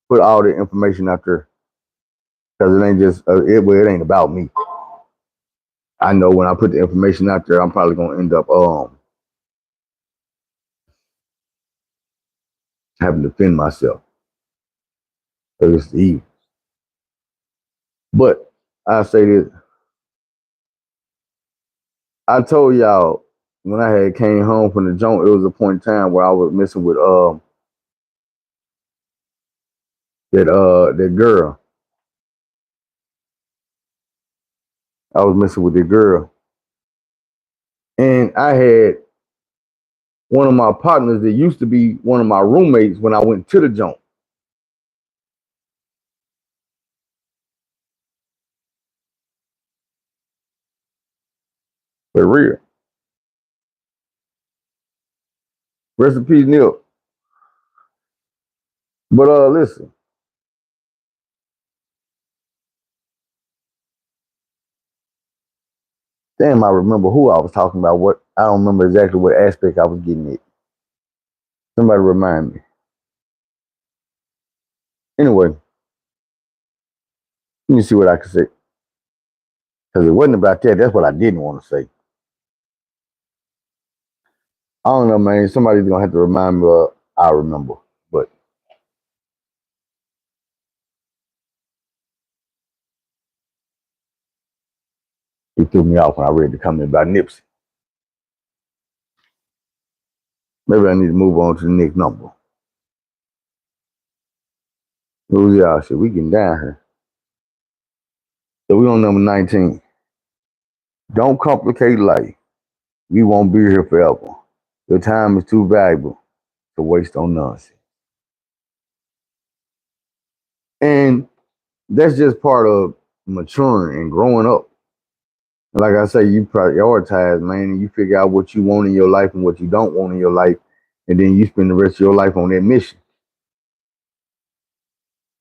put all the information out there because it ain't just it ain't about me. I know when I put the information out there, I'm probably gonna end up having to defend myself because it's evil. But I say this: I told y'all when I had came home from the joint, it was a point in time where I was messing with that girl. I was messing with the girl, and I had one of my partners that used to be one of my roommates when I went to the joint. For real. Rest in peace, Neil. But listen, damn, I remember who I was talking about. What I don't remember exactly what aspect I was getting it. Somebody remind me. Anyway, let me see what I can say. Because it wasn't about that. That's what I didn't want to say. I don't know, man. Somebody's gonna have to remind me. I remember, but he threw me off when I read the comment about Nipsey. Maybe I need to move on to the next number. Who's y'all? Shit, we getting down here. So we on number 19. Don't complicate life. We won't be here forever. Your time is too valuable to waste on nonsense. And that's just part of maturing and growing up. Like I say, you prioritize, man, and you figure out what you want in your life and what you don't want in your life, and then you spend the rest of your life on that mission.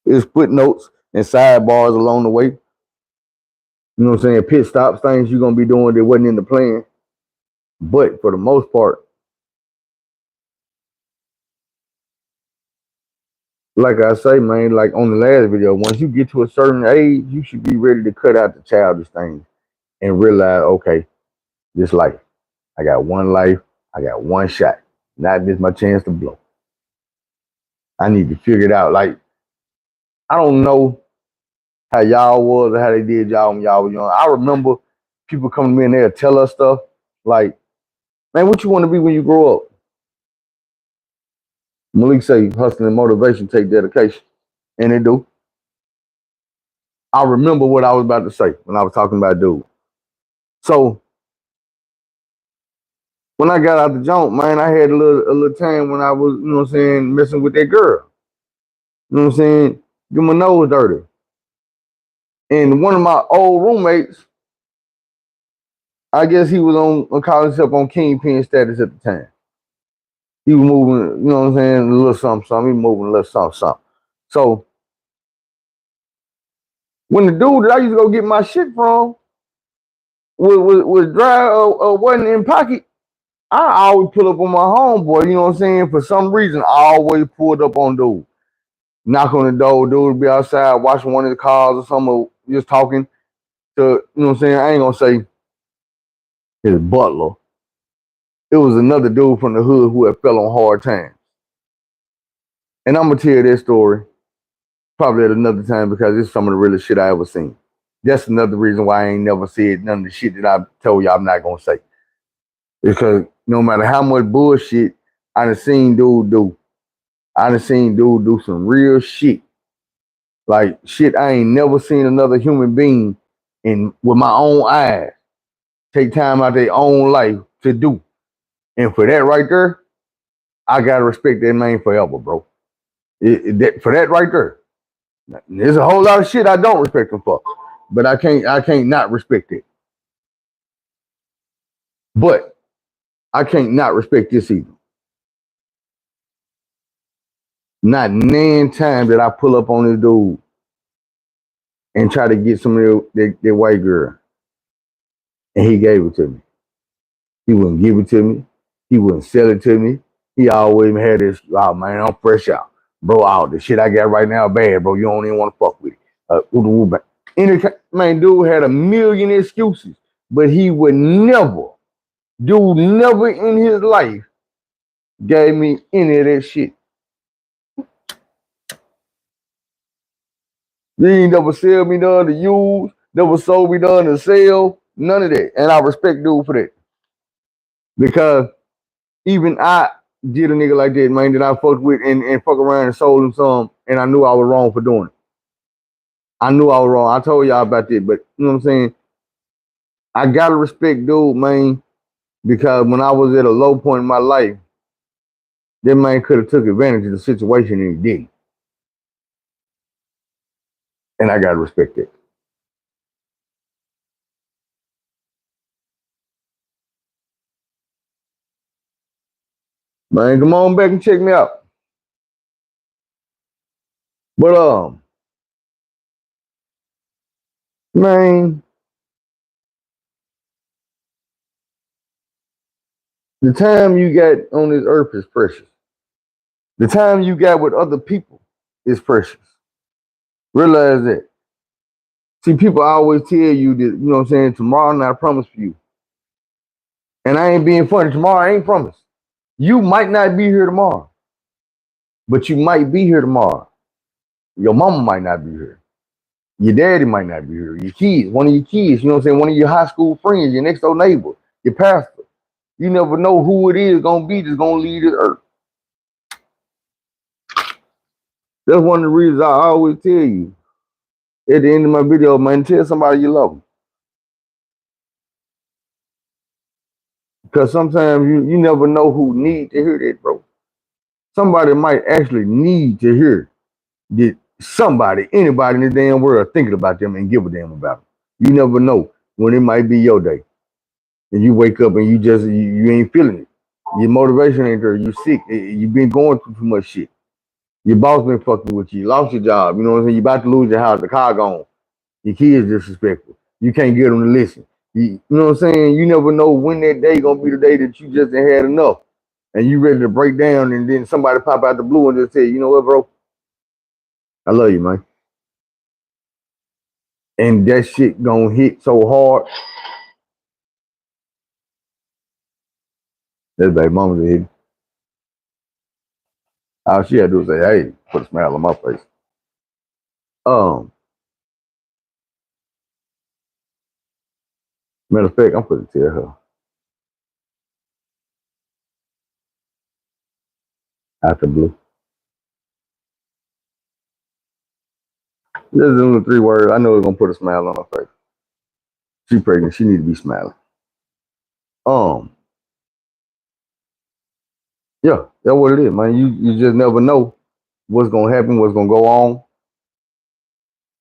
It's footnotes and sidebars along the way. You know what I'm saying? Pit stops, things you're gonna be doing that wasn't in the plan. But for the most part, like I say, man, like on the last video, once you get to a certain age, you should be ready to cut out the childish things and realize, okay, this life. I got one life, I got one shot. Not this my chance to blow. I need to figure it out. Like, I don't know how y'all was or how they did y'all when y'all was young. I remember people coming to me and they'll tell us stuff like, man, what you want to be when you grow up? Malik say hustling and motivation take dedication. And they do. I remember what I was about to say when I was talking about dude. So when I got out the joint, man, I had a little time when I was, you know what I'm saying, messing with that girl. You know what I'm saying? Get my nose dirty. And one of my old roommates, I guess he was on calling himself on kingpin status at the time. He was moving, you know what I'm saying, a little something, something. He was moving a little something, something. So when the dude that I used to go get my shit from was dry or wasn't in pocket, I always pull up on my homeboy, you know what I'm saying? For some reason, I always pulled up on dude. Knock on the door, dude would be outside watching one of the cars or something, or just talking to, you know what I'm saying? I ain't gonna say his butler. It was another dude from the hood who had fell on hard times. And I'm gonna tell you that story probably at another time because it's some of the realest shit I ever seen. That's another reason why I ain't never said none of the shit that I told you I'm not gonna say. Because no matter how much bullshit I done seen dude do, I done seen dude do some real shit. Like shit I ain't never seen another human being in with my own eyes take time out their own life to do. And for that right there, I gotta respect that man forever, bro. For that right there. There's a whole lot of shit I don't respect him for. But I can't not respect it. But I can't not respect this either. Not nan time that I pull up on this dude and try to get some of that white girl. And he gave it to me. He wouldn't give it to me. He wouldn't sell it to me. He always had this, oh man, I'm fresh out. Bro, out. The shit I got right now bad, bro. You don't even want to fuck with it. Man, dude had a million excuses, but he would never, never in his life gave me any of that shit. He ain't never sell me none to use, never sold me none to sell, none of that. And I respect dude for that. Because even I did a nigga like that, man, that I fucked with and fuck around and sold him some, and I knew I was wrong for doing it. I knew I was wrong. I told y'all about that, but you know what I'm saying? I gotta respect dude, man, because when I was at a low point in my life, that man could have took advantage of the situation and he didn't. And I gotta respect it. Man, come on back and check me out. But man, the time you got on this earth is precious. The time you got with other people is precious. Realize that. See, people always tell you that, you know what I'm saying, tomorrow not promised for you. And I ain't being funny. Tomorrow ain't promised. You might not be here tomorrow, but you might be here tomorrow. Your mama might not be here. Your daddy might not be here. Your kids, one of your kids, you know what I'm saying, one of your high school friends, your next door neighbor, your pastor. You never know who it is gonna be that's gonna leave this earth. That's one of the reasons I always tell you at the end of my video, man, tell somebody you love them. Because sometimes you never know who need to hear that, bro. Somebody might actually need to hear that somebody, anybody in the damn world thinking about them and give a damn about them. You never know when it might be your day. And you wake up and you ain't feeling it. Your motivation ain't there. You sick. You been going through too much shit. Your boss been fucking with you. You lost your job. You know what I'm saying? You about to lose your house. The car gone. Your kids disrespectful. You can't get them to listen. You know what I'm saying? You never know when that day gonna be the day that you just ain't had enough. And you ready to break down, and then somebody pop out the blue and just say, you know what, bro? I love you, man. And that shit gonna hit so hard. That's baby mama's head. All she had to do was say, hey, put a smile on my face. Matter of fact, I'm gonna tell her. Out the blue. Just doing the 3 words. I know it's gonna put a smile on her face. She pregnant. She need to be smiling. Yeah, that's what it is, man. You just never know what's gonna happen, what's gonna go on.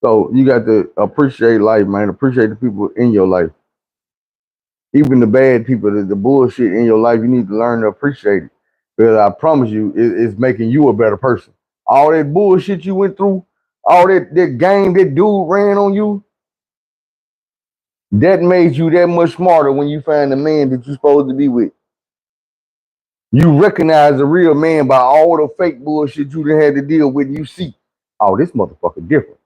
So you got to appreciate life, man. Appreciate the people in your life. Even the bad people, the bullshit in your life, you need to learn to appreciate it. Because I promise you, it's making you a better person. All that bullshit you went through, all that game that dude ran on you, that made you that much smarter when you find the man that you're supposed to be with. You recognize the real man by all the fake bullshit you done had to deal with. You see, oh, this motherfucker different.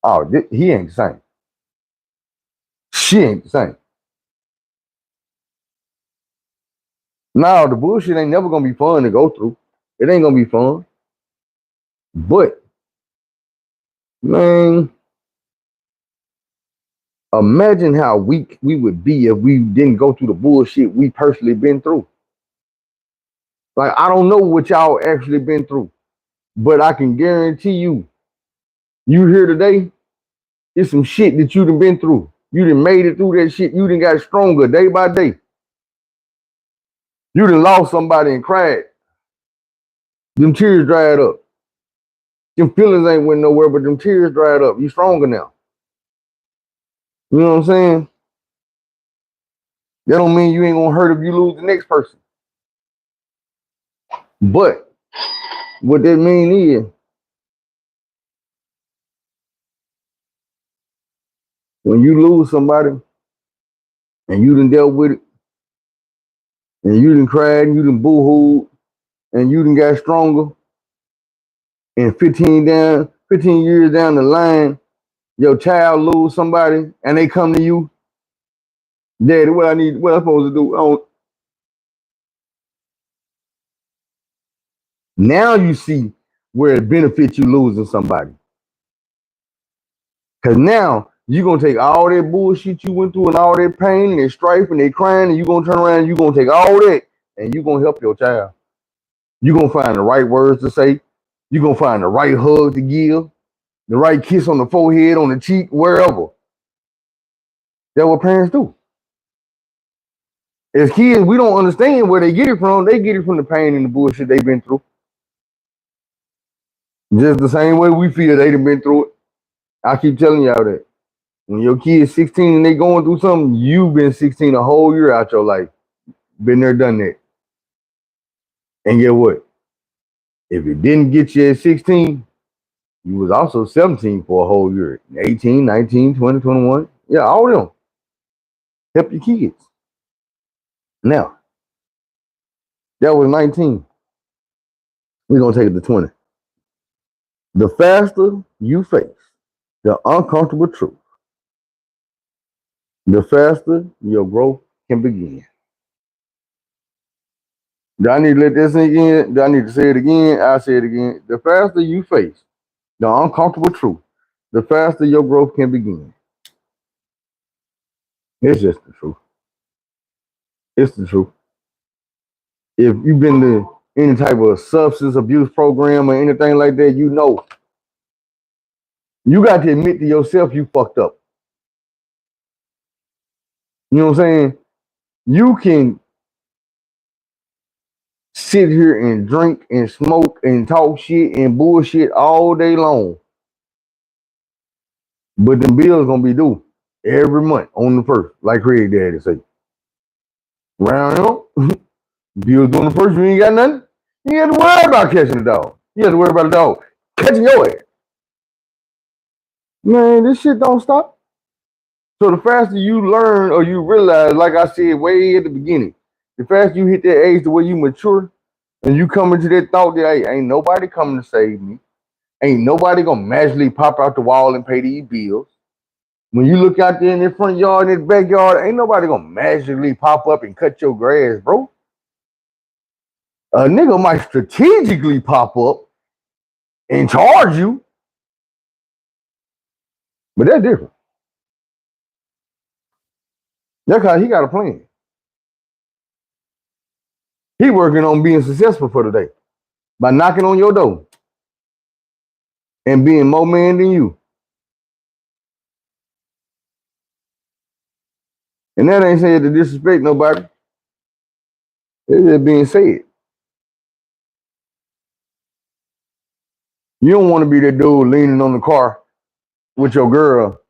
Oh, he ain't the same. She ain't the same. Now, the bullshit ain't never gonna be fun to go through. It ain't gonna be fun. But, man, imagine how weak we would be if we didn't go through the bullshit we personally been through. Like, I don't know what y'all actually been through, but I can guarantee you, you here today, it's some shit that you done been through. You done made it through that shit. You done got stronger day by day. You done lost somebody and cried. Them tears dried up. Them feelings ain't went nowhere, but them tears dried up. You stronger now. You know what I'm saying? That don't mean you ain't gonna hurt if you lose the next person. But what that mean is When you lose somebody and you done dealt with it, and you done cried, and you done boo-hooed, and you done got stronger, and 15 years down the line, your child lose somebody, and they come to you, Daddy, what I'm supposed to do? Now you see where it benefits you losing somebody. Because now you're going to take all that bullshit you went through and all that pain and that strife and that crying, and you're going to turn around and you're going to take all that and you're going to help your child. You're going to find the right words to say. You're going to find the right hug to give, the right kiss on the forehead, on the cheek, wherever. That's what parents do. As kids, we don't understand where they get it from. They get it from the pain and the bullshit they've been through. Just the same way we feel they've been through it. I keep telling y'all that. When your kid's 16 and they going through something, you've been 16 a whole year out your life. Been there, done that. And get what? If it didn't get you at 16, you was also 17 for a whole year. 18, 19, 20, 21. Yeah, all of them. Help your kids. Now, that was 19. We're going to take it to 20. The faster you face the uncomfortable truth, the faster your growth can begin. Do I need to let this sink in? Do I need to say it again? I'll say it again. The faster you face the uncomfortable truth, the faster your growth can begin. It's just the truth. It's the truth. If you've been to any type of substance abuse program or anything like that, you know. You got to admit to yourself you fucked up. You know what I'm saying? You can sit here and drink and smoke and talk shit and bullshit all day long. But the bill's gonna be due every month on the first, like Craig Daddy say. Round up, bill's due on the first, you ain't got nothing. You ain't have to worry about catching the dog. You have to worry about the dog catching your ass. Man, this shit don't stop. So the faster you learn or you realize, like I said way at the beginning, the faster you hit that age to where you mature and you come into that thought that, hey, ain't nobody coming to save me. Ain't nobody gonna magically pop out the wall and pay these bills. When you look out there in the front yard, in the backyard, ain't nobody gonna magically pop up and cut your grass, bro. A nigga might strategically pop up and charge you, but that's different. That's how he got a plan. He working on being successful for the day by knocking on your door and being more man than you. And that ain't said to disrespect nobody. It's just being said. You don't want to be that dude leaning on the car with your girl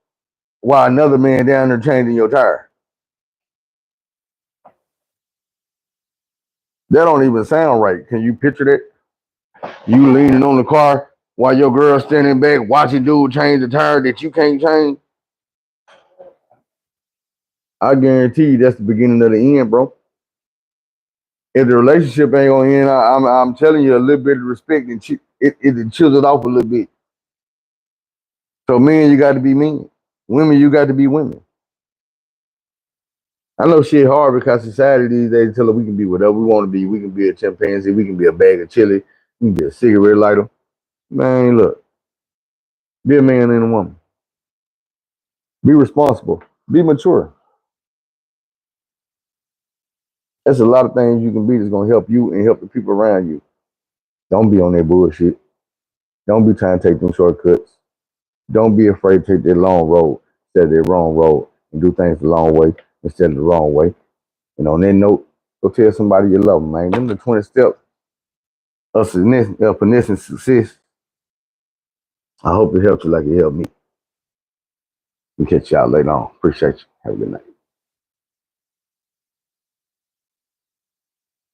while another man down there changing your tire. That don't even sound right. Can you picture that? You leaning on the car while your girl standing back watching dude change the tire that you can't change. I guarantee you that's the beginning of the end, bro. If the relationship ain't gonna end, I'm telling you, a little bit of respect and it chills it off a little bit. So men, you got to be men. Women, you got to be women. I know shit hard because society these days tell us we can be whatever we want to be. We can be a chimpanzee. We can be a bag of chili. We can be a cigarette lighter. Man, look. Be a man and a woman. Be responsible. Be mature. There's a lot of things you can be that's going to help you and help the people around you. Don't be on that bullshit. Don't be trying to take them shortcuts. Don't be afraid to take that long road instead of that wrong road and do things the long way instead of the wrong way. And on that note, go tell somebody you love them, man. Them the 20 steps of finessing success. I hope it helped you like it helped me. We catch y'all later on. Appreciate you. Have a good night.